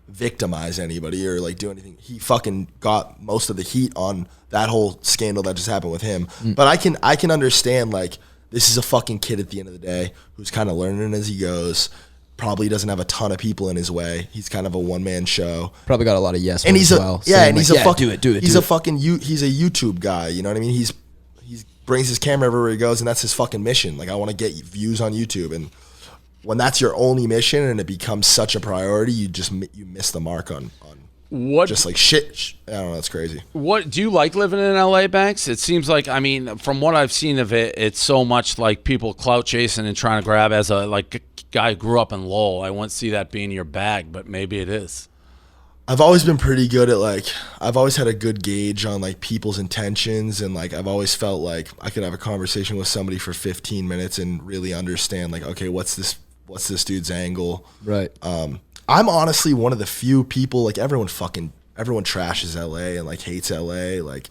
victimize anybody or like do anything. He fucking got most of the heat on that whole scandal that just happened with him. But I can understand like this is a fucking kid at the end of the day who's kind of learning as he goes. Probably doesn't have a ton of people in his way. He's kind of a one man show. Probably got a lot of yes And men he's as a well. yeah, saying and he's like, a fucking do it. he's a fucking he's a YouTube guy. You know what I mean? He brings his camera everywhere he goes, and that's his fucking mission. Like I want to get views on YouTube, and when that's your only mission and it becomes such a priority, you miss the mark on What just like shit. I don't know. That's crazy. What do you like living in LA, Banks? It seems like, I mean, from what I've seen of it, it's so much like people clout chasing and trying to grab. As a like guy who grew up in Lowell, I wouldn't see that being your bag, but maybe it is. I've always been pretty good at like, I've always had a good gauge on like people's intentions, and like I've always felt like I could have a conversation with somebody for 15 minutes and really understand like, okay, what's this dude's angle? Right. I'm honestly one of the few people, like everyone trashes LA and like hates LA, like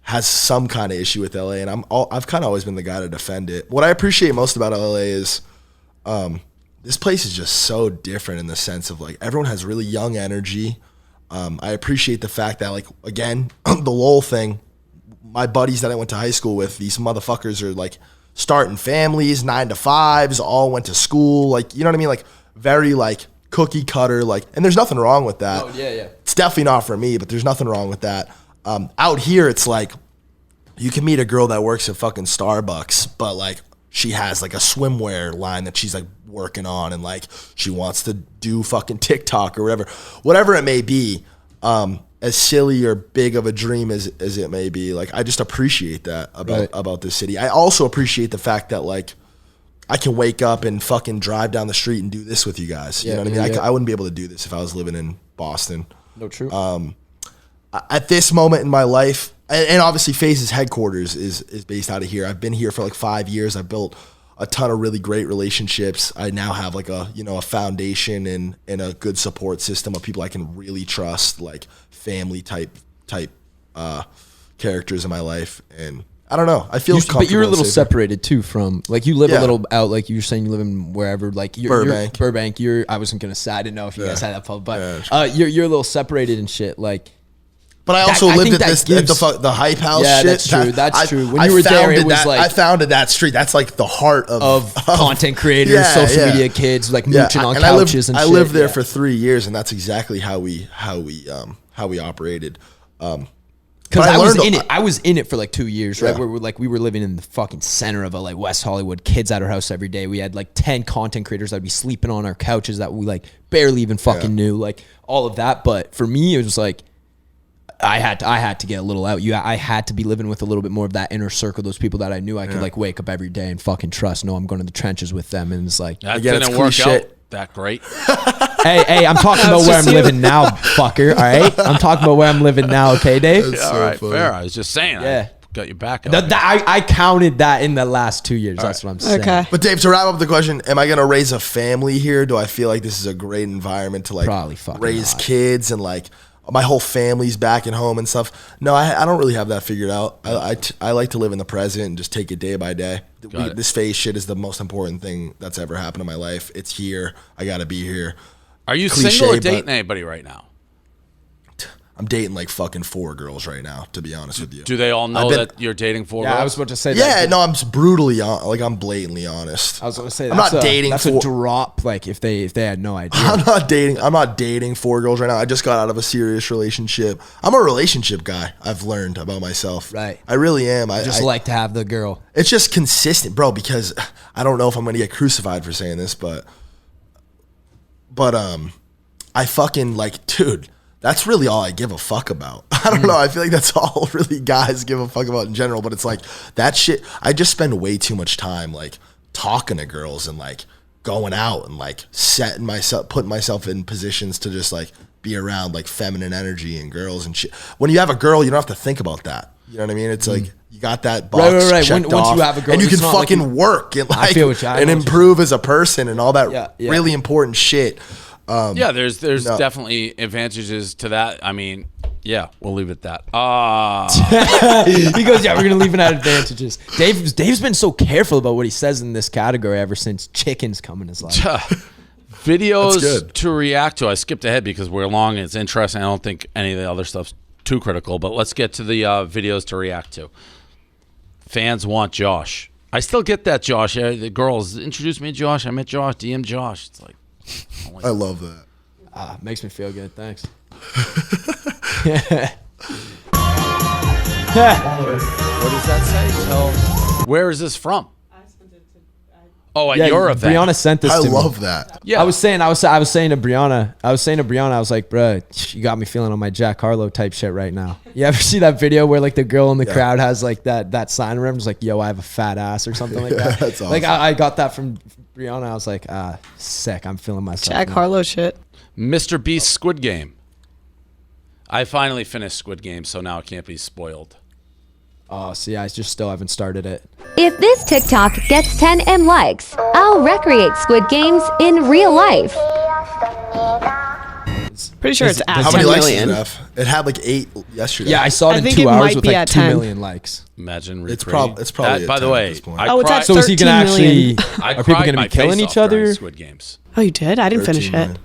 has some kind of issue with LA, and I've kind of always been the guy to defend it. What I appreciate most about LA is this place is just so different in the sense of like everyone has really young energy. I appreciate the fact that like, again, the Lowell thing, my buddies that I went to high school with, these motherfuckers are like starting families, 9 to 5s, all went to school. Like, you know what I mean? Like very like cookie cutter, like, and there's nothing wrong with that. Oh, yeah. It's definitely not for me, but there's nothing wrong with that. Out here, it's like you can meet a girl that works at fucking Starbucks, but like she has like a swimwear line that she's like working on, and like she wants to do fucking TikTok or whatever it may be. As silly or big of a dream as it may be, like I just appreciate that about this city. I also appreciate the fact that like I can wake up and fucking drive down the street and do this with you guys. You know what I mean? I wouldn't be able to do this if I was living in Boston. No, true. At this moment in my life, and obviously Faze's headquarters is based out of here. I've been here for like 5 years. I've built a ton of really great relationships. I now have like a foundation and a good support system of people I can really trust, like family type characters in my life. And I don't know. I feel comfortable. But you're a little safe. separated too from like you live Yeah. a little out. Like you were saying, you live in wherever. Like Burbank. Burbank. I wasn't gonna say. I didn't know if you guys had that pub, but Yeah. you're a little separated and shit. Like. But I also I lived think at that the Hype House. Yeah, shit. that's true. That's true. When I you were there, founded it was like- I founded that street. That's like the heart of content creators, Yeah, social yeah. media kids, like mooching on and couches and I shit. lived there Yeah. for 3 years, and that's exactly how we operated. Because But I was learned in a- it. I was in it for like 2 years, right? Yeah. Where we were living in the fucking center of like West Hollywood. Kids at our house every day. We had like 10 content creators that'd be sleeping on our couches that we like barely even fucking knew, like all of that. But for me, it was like I had to get a little out. I had to be living with a little bit more of that inner circle. Those people that I knew I could like wake up every day and fucking trust. No, I'm going to the trenches with them, and it's like, That Again, didn't it's work cliche. out that great. hey, I'm talking about where I'm living now, fucker. All right, I'm talking about where I'm living now. Okay, Dave. All right, fair. I was just saying. Yeah. I got your back up. I counted that in the last 2 years. That's what I'm saying. Okay. But Dave, to wrap up the question, am I gonna raise a family here? Do I feel like this is a great environment to like Probably fucking raise not. kids and like my whole family's back at home and stuff? No, I don't really have that figured out. I like to live in the present and just take it day by day. Got it. This Faze shit is the most important thing that's ever happened in my life. It's here. I gotta be here. Are you Cliche, single or but- dating anybody right now? I'm dating like fucking 4 girls right now, to be honest with you. Do they all know I've been- that you're dating 4 Yeah, girls? I was about to say that. Yeah, no, I'm just brutally I'm blatantly honest. I was going to say I'm that's not dating That's a for- drop. Like if they had no idea. I'm not dating 4 girls right now. I just got out of a serious relationship. I'm a relationship guy. I've learned about myself. Right. I really am. I Just like to have the girl. it's just consistent, bro, because I don't know if I'm going to get crucified for saying this, but I fucking like, dude, that's really all I give a fuck about. I don't know. I feel like that's all really guys give a fuck about in general, but it's like that shit. I just spend way too much time like talking to girls and like going out and like putting myself in positions to just like be around like feminine energy and girls and shit. When you have a girl, you don't have to think about that. You know what I mean? It's like you got that box checked Once off, you have a girl, and you it's can not like fucking work and like and I improve as a person and all that Yeah. really important shit. Yeah, there's definitely advantages to that. I mean, yeah, we'll leave it at that. He goes, yeah, we're gonna leave it at advantages. Dave's been so careful about what he says in this category ever since chickens come in his life. Videos to react to. I skipped ahead because we're long and it's interesting. I don't think any of the other stuff's too critical, but let's get to the videos to react to. Fans want Josh. I still get that, Josh. The girls introduced me to Josh. I met Josh. DM Josh. It's like, I love that. Makes me feel good. Thanks. What does that say? where is this from? Oh, at Yeah, your event. Brianna sent this I to me. love that. Yeah. I was saying to Brianna, I was like, bro, you got me feeling on my Jack Harlow type shit right now. You ever see that video where like the girl in the crowd has like that sign around, it's like, yo, I have a fat ass or something like that. That's awesome. Like I got that from Brianna. I was like, sick. I'm feeling myself. Jack now. Harlow shit. Mr. Beast Squid Game. I finally finished Squid Game, so now it can't be spoiled. Oh, see, I just still haven't started it. If this TikTok gets 10 M likes, I'll recreate Squid Games in real life. Pretty sure it's at How 10 many likes million. does it have? It had like 8 yesterday. Yeah, I saw I it in think 2 it hours might with be like at 2 10. million likes. Imagine It's recreating. probably By at the 10 way, at this point. I Oh, it's cried, at So is he gonna 13 million. actually? I Are people cried gonna my be killing face each off during other? Squid Games. Oh, you did? I didn't 13 finish million. it.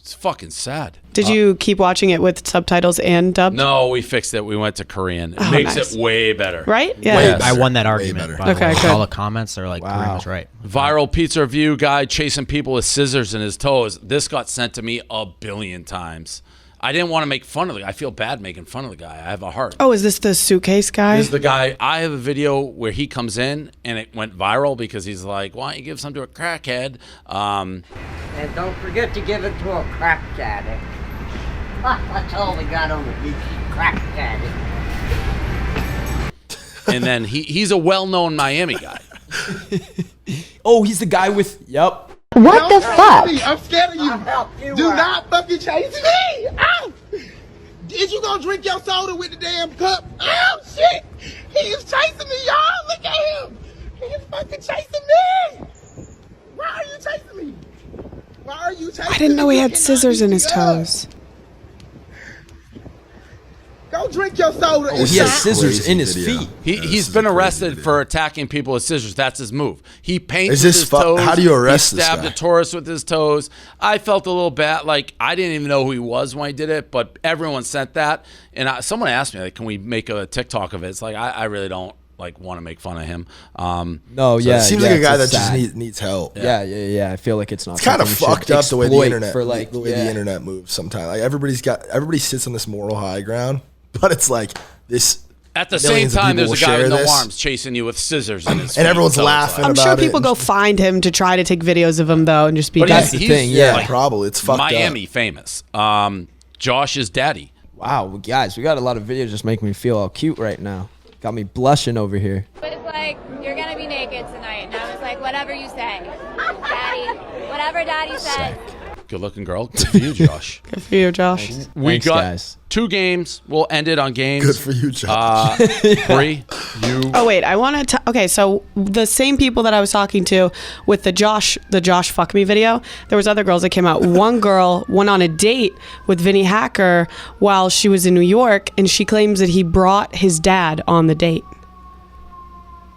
It's fucking sad. Did you keep watching it with subtitles and dubbed? No, we fixed it. We went to Korean. It Oh, makes nice. it way better. Right? Yeah. Way Yes. I won that Way argument. better. By the Okay, way. good. All the comments are like, Kareem was right. Viral pizza review guy chasing people with scissors in his toes. This got sent to me a billion times. I didn't want to make fun of the guy. I feel bad making fun of the guy. I have a heart. Oh, is this the suitcase guy? This is the guy. I have a video where he comes in and it went viral because he's like, why don't you give some to a crackhead? And don't forget to give it to a crack addict. That's all we got on the beach, crack addict. And then he's a well-known Miami guy. Oh, he's the guy with. Yep. What the fuck? I'm scared of you. Do not fucking chase me. Ow! Is you gonna drink your soda with the damn cup? Oh shit! He is chasing me, y'all. Look at him. He is fucking chasing me. Why are you chasing me? Why are you chasing me? I didn't know he had You cannot scissors beat in me his up. toes. Go drink your soda. Oh, and he has stop. scissors Crazy in his video. feet. He's this is been a crazy arrested video. for attacking people with scissors. That's his move. He paints Is with this his fu- toes. how do you arrest he this stabbed guy? a tourist with his toes. I felt a little bad. Like, I didn't even know who he was when I did it, but everyone sent that. And someone asked me, like, can we make a TikTok of it? It's like, I really don't like want to make fun of him. No, So yeah. it seems yeah, like a guy that it's just sad. needs help. Yeah. I feel like it's not. It's kind of something we should fucked up the way the exploit internet for like the way the internet moves sometimes. Like everybody sits on this moral high ground, but it's like this. At the same Millions of time, people there's a will guy share with no this. arms chasing you with scissors in his feet. And everyone's So it's laughing. I'm sure about it people and- go find him to try to take videos of him though and just be But done. That's the he's thing, Yeah, yeah. probably it's fucked Miami up. famous. Josh's daddy. Wow, well, guys, we got a lot of videos just making me feel all cute right now. Got me blushing over here. But it's like, you're gonna be naked tonight. And I was like, whatever you say. Daddy, whatever daddy says. Good looking girl. Good for you, Josh. Good for you, Josh. We Thanks, got guys. 2 games. We'll end it on games. Good for you, Josh. Bree, you. Oh wait, I want to. Okay, so the same people that I was talking to with the Josh fuck me video, there was other girls that came out. One girl went on a date with Vinny Hacker while she was in New York, and she claims that he brought his dad on the date.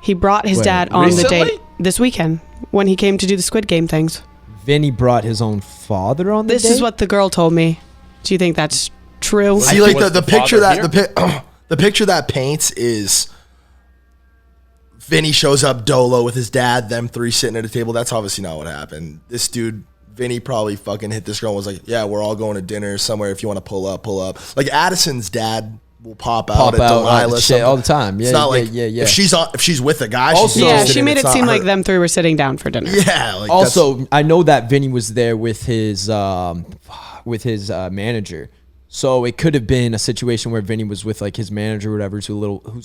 He brought his Wait, dad on recently? the date this weekend when he came to do the Squid Game things. Vinny brought his own father on the This date? is what the girl told me. Do you think that's true? See, like Was the the picture father that the picture that paints is Vinny shows up dolo with his dad, them 3 sitting at a table. That's obviously not what happened. This dude, Vinny, probably fucking hit this girl and was like, yeah, we're all going to dinner somewhere. If you want to pull up, pull up. Like Addison's dad will pop out at Delilah shit all the time. It's Yeah, not like yeah. if she's with a guy. Also- she's Yeah, interested she in made it it's seem not like her. them 3 were sitting down for dinner. Yeah. Like Also, I know that Vinny was there with his manager. So it could have been a situation where Vinny was with like his manager or whatever, who's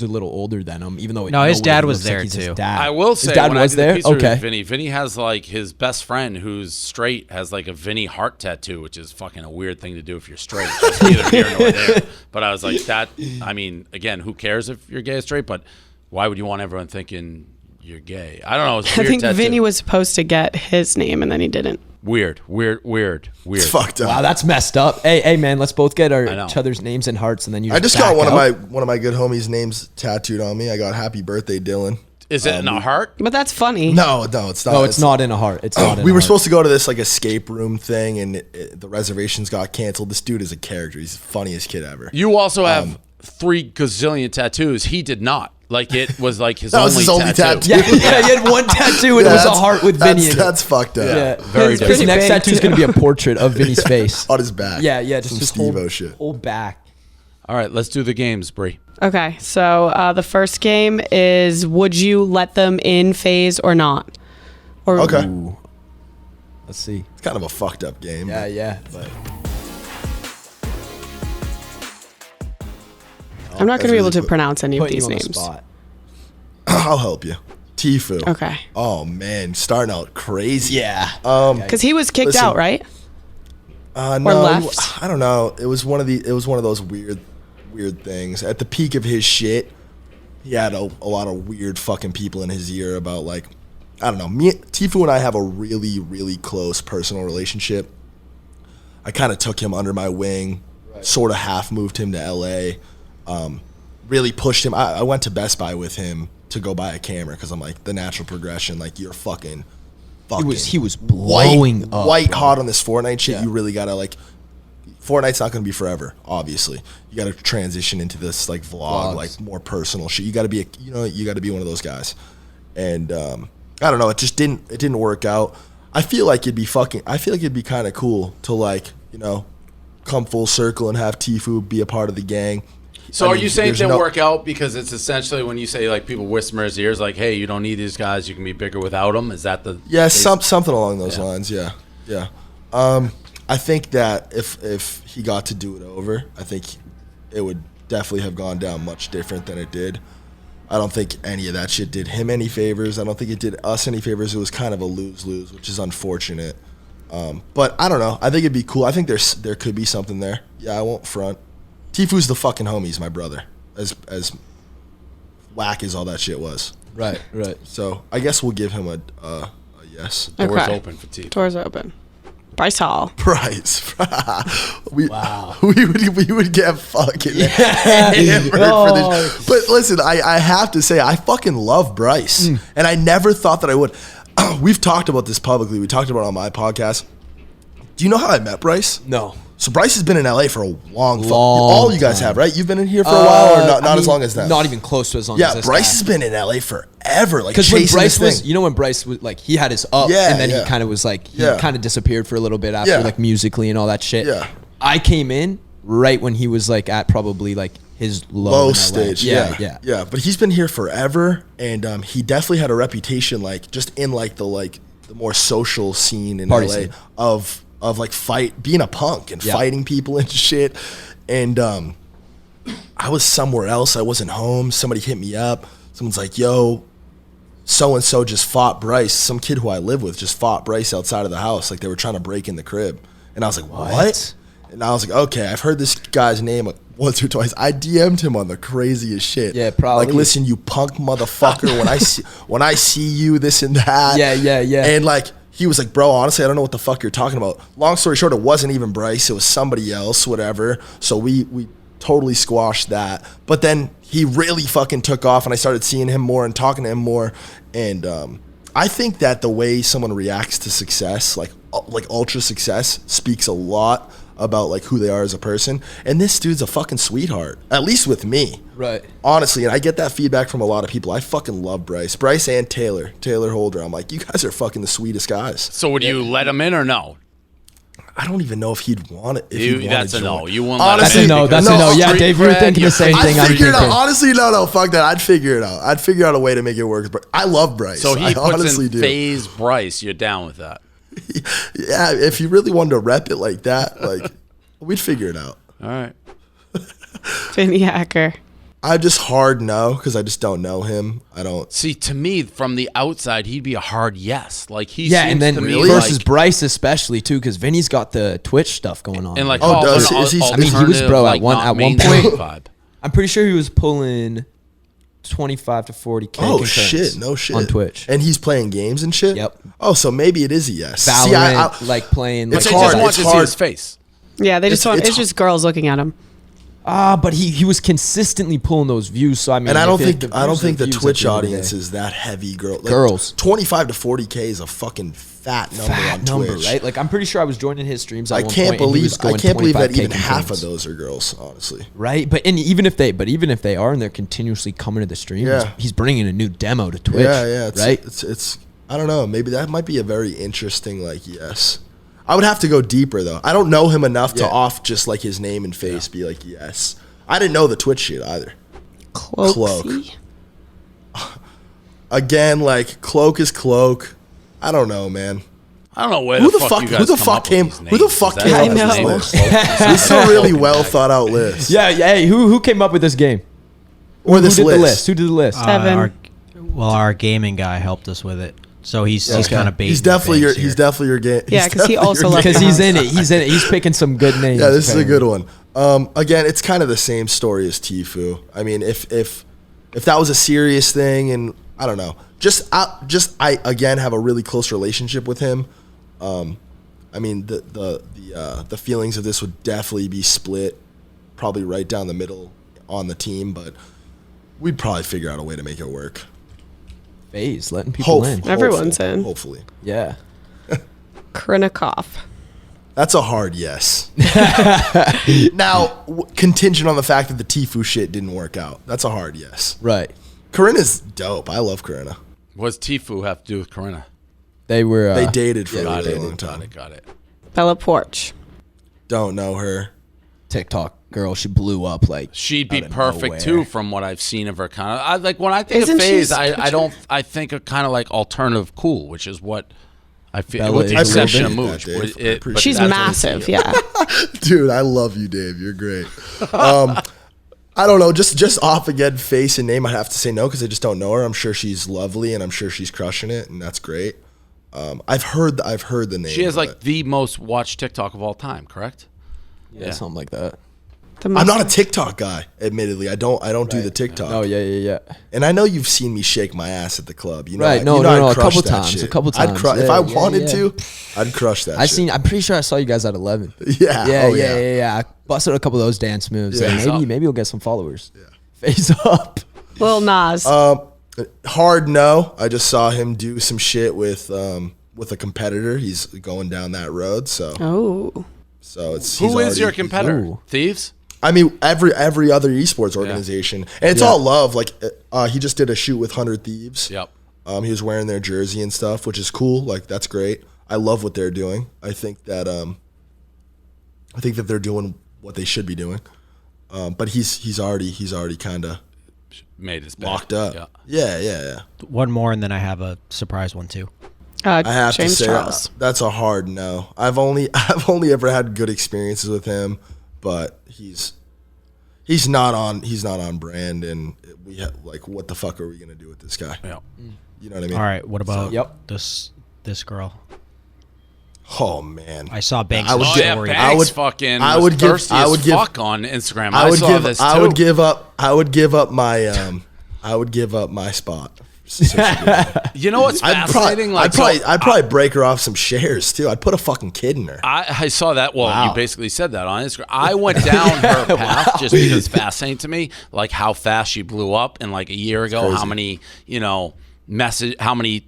a little older than him, even though No, his dad was looks there, he's his too. dad. I will say, his dad when was I did there. the piece Okay. with Vinny has like his best friend who's straight has like a Vinny heart tattoo, which is fucking a weird thing to do if you're straight. It's neither here nor there. But I was like, that. I mean, again, who cares if you're gay or straight? But why would you want everyone thinking you're gay? I don't know. It's a I weird think tattoo. Vinny was supposed to get his name and then he didn't. Weird. It's fucked up. Wow, that's messed up. Hey, man, let's both get I know. each other's names and hearts, and then you. I just back got out. one of my good homies' names tattooed on me. I got "Happy Birthday, Dylan." Is it in a heart? But that's funny. No, it's not. No, it's not in a heart. It's not. In We a were heart. supposed to go to this like escape room thing, and the reservations got canceled. This dude is a character. He's the funniest kid ever. You also have 3 gazillion tattoos. He did not. Like it was like his That was only his only tattoo. Yeah, he had one tattoo and it was a heart with Vinny in it. That's fucked up. Yeah, very his different. next tattoo is going to be a portrait of Vinny's face On his back. Yeah, just Some his Steve-O whole, shit. whole back. All right, let's do the games, Bree. Okay, so the first game is would you let them in Faze or not? Or Okay. Ooh. Let's see. It's kind of a fucked up game. Yeah. But I'm not going to be able to pronounce any of putting these you on the names. spot. I'll help you. Tifu. Okay. Oh man, starting out crazy. Yeah. Because he was kicked Listen. out, right? No, left? I don't know. It was one of those weird things. At the peak of his shit, he had a lot of weird fucking people in his ear about like, I don't know. Tifu and I have a really, really close personal relationship. I kind of took him under my wing, sort of half moved him to LA, really pushed him. I went to Best Buy with him to go buy a camera because I'm like, the natural progression, like you're fucking He was blowing up. white hot on this Fortnite shit. Yeah. You really gotta like, Fortnite's not gonna be forever. Obviously, you gotta transition into this like vlog, like more personal shit. You gotta be you gotta be one of those guys. And I don't know. It just didn't work out. I feel like it'd be kind of cool to like come full circle and have Tifu be a part of the gang. So are you saying it didn't work out because it's essentially when you say like people whisper in his ears like, hey, you don't need these guys, you can be bigger without them? Is that the something along those lines? Yeah. I think that if he got to do it over, I think it would definitely have gone down much different than it did. I don't think any of that shit did him any favors. I don't think it did us any favors. It was kind of a lose-lose, which is unfortunate. But I don't know. I think it'd be cool. I think there could be something there. Yeah, I won't front. Tifu's the fucking homie. He's my brother. As whack as all that shit was. Right. So I guess we'll give him a yes. Doors open for Tifu. Doors open. Bryce Hall. Bryce. we would get fucking hammered for this. But listen, I have to say, I fucking love Bryce. And I never thought that I would. We've talked about this publicly. We talked about it on my podcast. Do you know how I met Bryce? No. So Bryce has been in LA for a long all you guys have, right? You've been in here for a while, or not as long as that? Not even close to as long as this. Yeah, Bryce has been in LA forever, like because when chasing Bryce this was, when Bryce was like, he had his up, and then he kind of was like, he kind of disappeared for a little bit after like musically and all that shit. Yeah. I came in right when he was like at probably like his low stage. Yeah. But he's been here forever, and he definitely had a reputation, like just in like the more social scene in Party LA scene. of like being a punk and fighting people and shit. And I was somewhere else. I wasn't home. Somebody hit me up. Someone's like, yo, so-and-so just fought Bryce. Some kid who I live with just fought Bryce outside of the house. Like they were trying to break in the crib. And I was like, what? And I was like, okay, I've heard this guy's name like once or twice. I DM'd him on the craziest shit. Yeah, probably. Like, listen, you punk motherfucker, when I see you, this and that. Yeah. And like, he was like, bro, honestly, I don't know what the fuck you're talking about. Long story short, it wasn't even Bryce. It was somebody else, whatever. So we totally squashed that. But then he really fucking took off, and I started seeing him more and talking to him more. And I think that the way someone reacts to success, like ultra success, speaks a lot about like who they are as a person. And this dude's a fucking sweetheart, at least with me. Right. Honestly, and I get that feedback from a lot of people. I fucking love Bryce and Taylor Holder. I'm like, you guys are fucking the sweetest guys. So would you let him in or no? I don't even know if he'd want it. That's a no. You won't honestly, let him in. That's a no. Yeah, Dave, you were thinking the same thing. I'd figure it out. Honestly, no, fuck that. I'd figure it out. I'd figure out a way to make it work. But I love Bryce. So he I puts honestly in do. Faze Bryce. You're down with that? Yeah, if you really wanted to rep it like that, like we'd figure it out. All right. Vinny Hacker. I just hard no because I just don't know him. I don't see. To me, from the outside, he'd be a hard yes. Like he yeah, seems and then to me versus like, Bryce especially too, because Vinny's got the Twitch stuff going on. and like does he? Is he- I mean, he was bro like, at one not point. vibe. I'm pretty sure he was pulling 25 to 40K. Oh concurrents shit! No shit. on Twitch. And he's playing games and shit. Yep. Oh, so maybe it is a yes. Valorant, See, I like playing. It's They like, hard. just want It's to see hard. his face. Yeah, they just want. it's It's just girls looking at him. but he was consistently pulling those views. So I mean, And I don't if think the I don't views are think the views at Twitch end of the audience day. is that heavy. Girls. 25 to 40K is a fucking fat number Fat on number, Twitch. right? Like I'm pretty sure I was joining his streams. At I one can't point and he believe was going that 25K even half of concurrents. those are girls. Honestly, Right, but even if they are and they're continuously coming to the stream, Yeah. he's bringing a new demo to Twitch. yeah. It's, right. It's I don't know. Maybe that might be a very interesting yes. I would have to go deeper though. I don't know him enough to off just like his name and face be like yes. I didn't know the Twitch shit either. Cloak. Again, like Cloak is Cloak. I don't know, man. I don't know where Who the the fuck you guys who the come fuck up with came these who the names. fuck Is came that up with his this name? list? This is a really well thought out list. Yeah. Hey, who came up with this game? Or this who did the list. list? Who did the list? Seven. Our gaming guy helped us with it, so he's kind of bait. He's definitely your game. Yeah, because he also loves. Because he's in it. He's picking some good names. Yeah, this is a apparently. good one. Again, it's kind of the same story as Tfue. I mean, if that was a serious thing, and I don't know, I again have a really close relationship with him. I mean, the feelings of this would definitely be split, probably right down the middle on the team, but we'd probably figure out a way to make it work. Faze letting people in. Everyone's in. Hopefully. Yeah. Krinikov. That's a hard yes. Now, contingent on the fact that the Tfue shit didn't work out. That's a hard yes. Right. Corinna's dope. I love Corinna. What does Tfue have to do with Corinna? They were. They dated for a Got really it. long time. Got it. Bella Porch. Don't know her. TikTok girl. She blew up like. She'd be out of perfect nowhere. too, from what I've seen of her. Kind of, I like when I think Isn't of she Faze, such I think of kind of like alternative cool, which is what I feel. Bella With the is a little exception of bit. Mooch, Dave. but I appreciate She's that's what I see. massive. Yeah. Dude, I love you, Dave. You're great. I don't know. Just off again, face and name, I'd have to say no because I just don't know her. I'm sure she's lovely and I'm sure she's crushing it, and that's great. I've heard the name. She has like but the most watched TikTok of all time, correct? Yeah, something like that. I'm not a TikTok guy. Admittedly, I don't do the TikTok. Oh yeah. And I know you've seen me shake my ass at the club. You know, Right, no, you know no, I'd a crush couple that times, shit. a couple I'd times. if Yeah, I yeah, wanted yeah. to, I'd crush that. shit. I'm pretty sure I saw you guys at 11. Yeah. Yeah, Oh, yeah. I busted a couple of those dance moves. Yeah. And maybe you'll get some followers. Yeah. Face up. Lil Nas. Hard no. I just saw him do some shit with a competitor. He's going down that road. So oh. it's Who is your competitor? Ooh. Thieves? I mean, every other esports organization, and it's all love. Like he just did a shoot with 100 Thieves. Yep. He was wearing their jersey and stuff, which is cool. Like that's great. I love what they're doing. I think that they're doing what they should be doing. But he's already kind of Made his bed. locked up. Yeah. Yeah. One more, and then I have a surprise one too. I have James to say Charles. that's a hard no. I've only ever had good experiences with him, but he's not on brand, and we have, like, what the fuck are we gonna do with this guy? Yeah. You know what I mean? All right, what about Yep. this girl? Oh man, I saw Banks' I would story. get- Banks I would- fucking I was would give- thirsty I would as give- fuck on Instagram. I would saw give this too. I would give up my spot. You know what's fascinating? I'd probably break her off some shares too. I'd put a fucking kid in her. I saw that. Well, Wow. you basally said that on Instagram. I went down her path just because it's fascinating to me, like how fast she blew up, and like a year ago, how many how many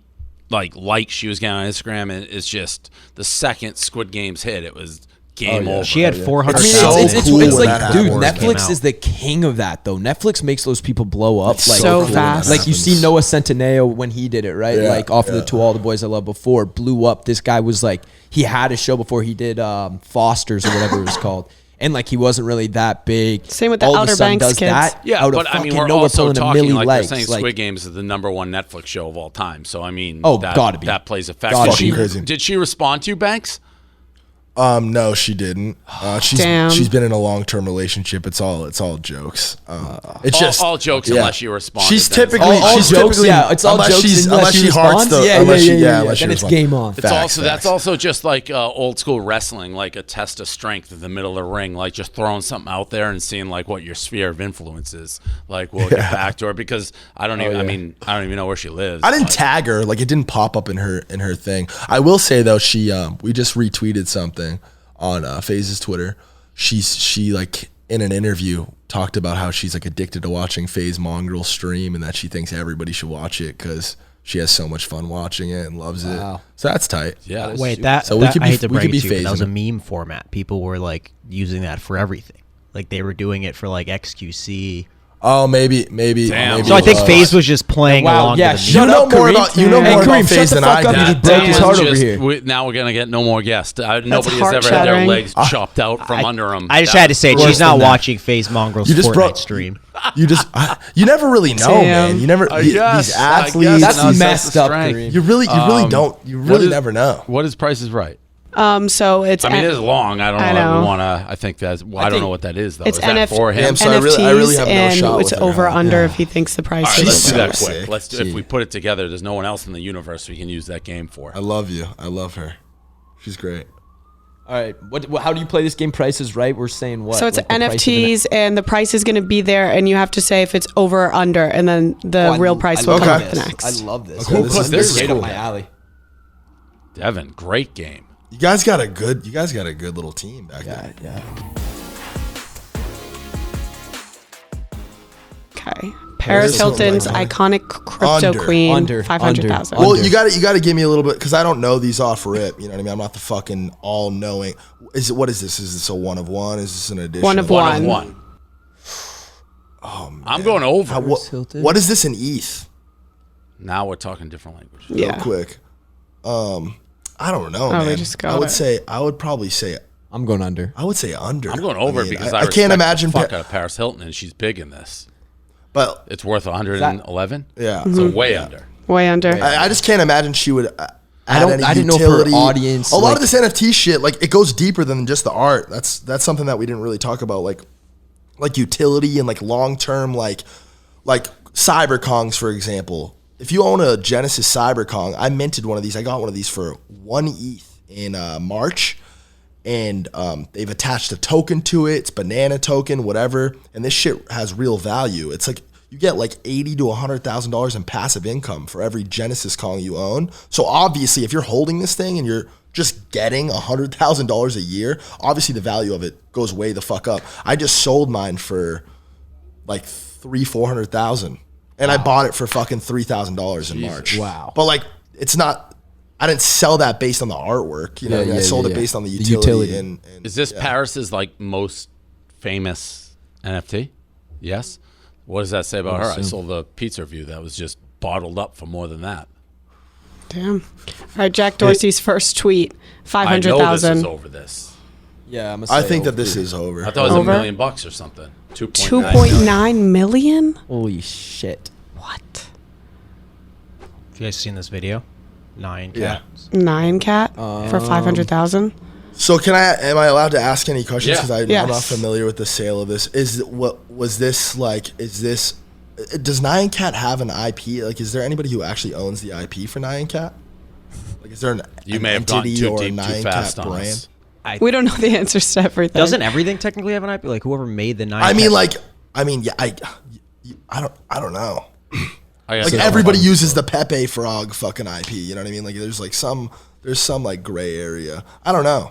like likes she was getting on Instagram, and it's just the second Squid Games hit, it was game over. She had 400. It's so cool it's when like, that dude, happens. Netflix is the king of that, though. Netflix makes those people blow up It's like so cool when fast. that Like you see happens. Noah Centineo when he did it, right? Yeah, Like off of yeah. the To All the Boys I Love Before, blew up. This guy was like, he had a show before he did Foster's or whatever it was called. And like he wasn't really that big. Same with the All of a Outer sudden Banks does kids. that Yeah, out of but I mean, fucking we're nowhere, also pulling a talking milli like likes. they're saying Like, Squid Games is the #1 Netflix show of all time. So I mean, Oh, that, gotta be. that plays a factor. Gotta be. Did she, Crazy. did she respond to you, Banks? No, she didn't. Damn. She's been in a long-term relationship. It's all jokes. It's just all jokes unless you respond. She's then. typically all jokes. Yeah, it's all unless jokes unless she hearts the unless she unless she then it's responds. game on. That's also just like old school wrestling, like a test of strength in the middle of the ring, like just throwing something out there and seeing like what your sphere of influence is. Like we'll get back to her because I don't even. I mean, I don't even know where she lives. I didn't tag her. Like it didn't pop up in her thing. I will say though, she we just retweeted something on Faze's Twitter. She like in an interview talked about how she's like addicted to watching Faze Mongrel stream and that she thinks everybody should watch it because she has so much fun watching it and loves it. So that's tight. Yeah. Wait, that, So that we could I be- hate to we break could it be to you, but that was a phasing. meme format. People were like using that for everything. Like they were doing it for like XQC. Oh, maybe. Damn. maybe So I think it was. FaZe was just playing along yeah, with the shut meme. up, Kareem. You know more Hey, about Kareem, shut Faze the than fuck I up. do. You just broke his heart over here. Now we're gonna get no more guests. Nobody has ever had their heart-shattering. legs chopped out from under them. I just had to say, Worse she's not than that. watching FaZe Mongrel's You just Fortnite broke- stream. You just you never really know, Damn. man. You never these athletes. That's messed up, Kareem. You really don't. You really never know. What is Price is Right? So it's. I mean, it is long. I don't know. I If know. we want to. I think that's. Well, I don't know what that is though. It's is that for him? Damn, so NFTs I really have no and shot it's with her. over under if he thinks the price All right, is let's do over. that so quick. sick. Let's do, if we put it together, there's no one else in the universe we can use that game for. I love you. I love her. She's great. All right, what? How do you play this game? Price is Right. We're saying what? So it's Like the price of an- NFTs, and the price is going to be there, and you have to say if it's over or under, and then the Oh, real price will love come up this. next. I love this. Okay, this is right cool. up my alley. Devin, great game. You guys got a good little team back there. Yeah. Okay. Paris Hilton's iconic crypto Under. queen, Under. 500,000. Well, you got to give me a little bit because I don't know these off rip. You know what I mean? I'm not the fucking all knowing. What is this? Is this a one of one? Is this an addition? One of One one. of one. I'm going over. What is this in ETH? Now we're talking different language. Yeah. Real quick. I don't know, Oh, we man. just got I would probably say I'm going under. I would say under. I'm going over I mean, because I I can't imagine. the fuck out of Paris Hilton, and she's big in this. But It's worth 111. yeah, So way under. Way under. I just can't imagine she would. I didn't know if her utility. audience, A lot like- of this NFT shit, like it goes deeper than just the art. That's something that we didn't really talk about, like utility and like long term, like CyberKongs, for example. If you own a Genesis CyberKong, I minted one of these. I got one of these for 1 ETH in March, and they've attached a token to it. It's banana token, whatever, and this shit has real value. It's like you get like $80,000 to $100,000 in passive income for every Genesis Kong you own. So obviously, if you're holding this thing and you're just getting $100,000 a year, obviously the value of it goes way the fuck up. I just sold mine for like $400,000, and I bought it for fucking $3,000 in March. Wow. But like, it's not. I didn't sell that based on the artwork. You know, what I mean? I sold it based on the utility. And Is this Paris's like most famous NFT? Yes. What does that say about her? I saw the pizza review that was just bottled up for more than that. Damn. All right, Jack Dorsey's first tweet, I know this is 500,000. over this. Yeah, I think that this is over. I thought it was Over? $1 million or something. 2.9. 2.9 million? Holy shit. What? Have you guys seen this video? 9 Yeah. cats. 9 cat for 500,000? So am I allowed to ask any questions? Yeah. Because Yes. I'm not familiar with the sale of this. Does Nyan Cat have an IP? Like, is there anybody who actually owns the IP for Nyan Cat? Like, is there You an may have gone entity too or a deep, too Nyan fast Cat on brand? us. We don't know the answers to everything. Doesn't everything technically have an IP? Like whoever made the 9 I mean, cats- I don't know. I got Like, some everybody fun. uses the Pepe Frog fucking IP. You know what I mean? Like, there's some like gray area. I don't know.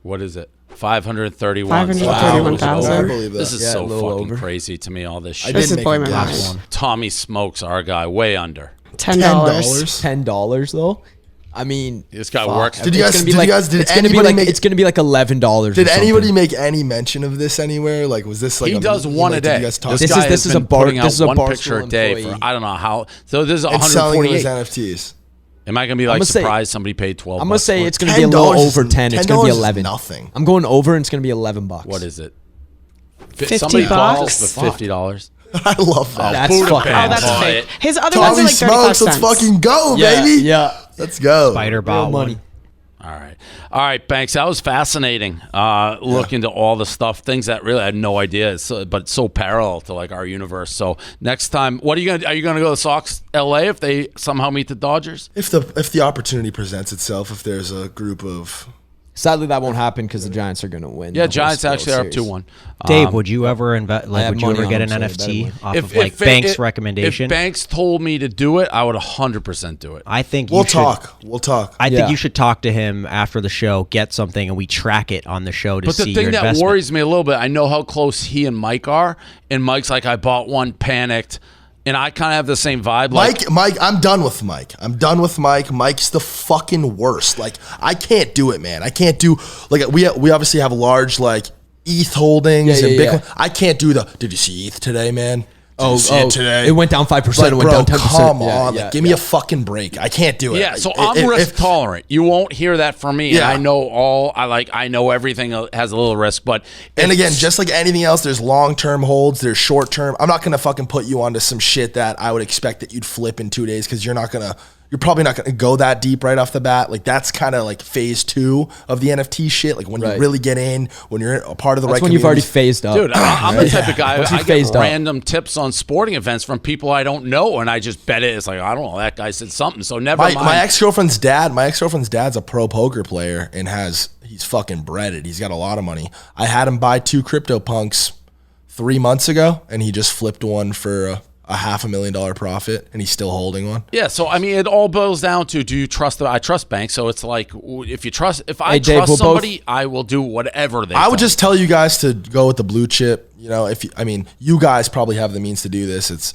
What is it? 531. 531,000. I believe that. This is Yeah, so a little fucking over. crazy to me, all this I shit. This didn't is make blowing a my guess. mind. Tommy Smokes, our guy, way under. $10. $10 though. I mean, This guy fuck. works. Did you guys? It's gonna be Did like- you guys? Did it's gonna be anybody like make? it's gonna be like $11. Did or anybody something. make any mention of this anywhere? Like, was this like He does meme? one Like, a did day. You guys talk This This guy is- this has is a been bar- putting out this is a one Barstool picture a day employee. for I don't know how. So this is and selling his 148. NFTs. Am I gonna be I'ma like say- surprised somebody paid 12? I'm gonna say for it? it's gonna be a little $10 is- over 10. It's gonna be $10 is 11. nothing. I'm going over, and it's gonna be $11. What is it? 50 Somebody bucks? calls for $50. I love that. That's Buddha fucking. Pants. Oh, that's Buy fake. it. His other ones are Tommy like 35 Smokes, let's cents. fucking go, Yeah, baby. yeah. Let's go. Spider Real bot money. one. All right, Banks. That was fascinating. Look into all the stuff, things that really I had no idea, but so parallel to like our universe. So next time, what are you gonna go to Sox LA if they somehow meet the Dodgers? If the opportunity presents itself, if there's a group of Sadly, that won't happen because the Giants are going to win. Yeah, Giants actually are up 2-1. Dave, would you ever invest? Like, would you ever get an NFT off of like Banks' recommendation? If Banks told me to do it, I would 100% do it. I think we'll talk. We'll talk. I think you should talk to him after the show, get something, and we track it on the show to see your investment. But the thing that worries me a little bit, I know how close he and Mike are, and Mike's like, I bought one, panicked. And I kind of have the same vibe. Mike, I'm done with Mike. I'm done with Mike. Mike's the fucking worst. Like, I can't do it, man. I can't do, like, we obviously have large, like, ETH holdings and Bitcoin. I can't do did you see ETH today, man? Today? It went down 5%. Like, it went down 10%. Come on. Give me a fucking break. I can't do it. Yeah, so I'm risk tolerant. You won't hear that from me. Yeah. And I know everything has a little risk, but and again, just like anything else, there's long-term holds, there's short-term. I'm not going to fucking put you onto some shit that I would expect that you'd flip in 2 days because you're probably not going to go that deep right off the bat. Like, that's kind of like phase 2 of the NFT shit. Like, when you really get in, when you're a part of the that's right when community. you've already phased up. Dude, I'm the type of guy, I get up. random tips on sporting events from people I don't know, and I just bet it. It's like, I don't know, that guy said something, so never mind. My ex-girlfriend's dad's a pro poker player and he's fucking breaded. He's got a lot of money. I had him buy 2 CryptoPunks 3 months ago, and he just flipped one for a $500,000 profit, and he's still holding one. Yeah, so I mean, it all boils down to: do you trust? I trust banks, so it's like if I Dave, trust somebody, I will do whatever they. I would just tell you guys to go with the blue chip. You know, you guys probably have the means to do this. It's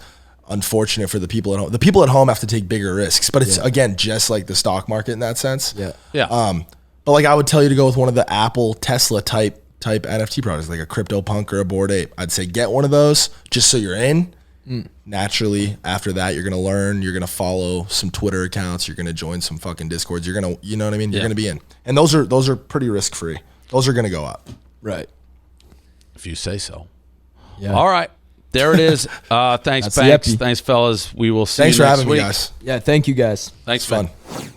unfortunate for the people at home. The people at home have to take bigger risks, but it's again just like the stock market in that sense. Yeah. But like, I would tell you to go with one of the Apple Tesla type NFT products, like a CryptoPunk or a Bored Ape. I'd say get one of those just so you're in. Naturally, after that, you're going to learn, you're going to follow some Twitter accounts, you're going to join some fucking Discords, you're going to, you know what I mean? You're going to be in. And those are pretty risk-free. Those are going to go up. Right. If you say so. Yeah. All right. There it is. Thanks, Banks. Thanks, fellas. We will see you next week. Thanks for having me, guys. Yeah, thank you, guys. Thanks, fun. man.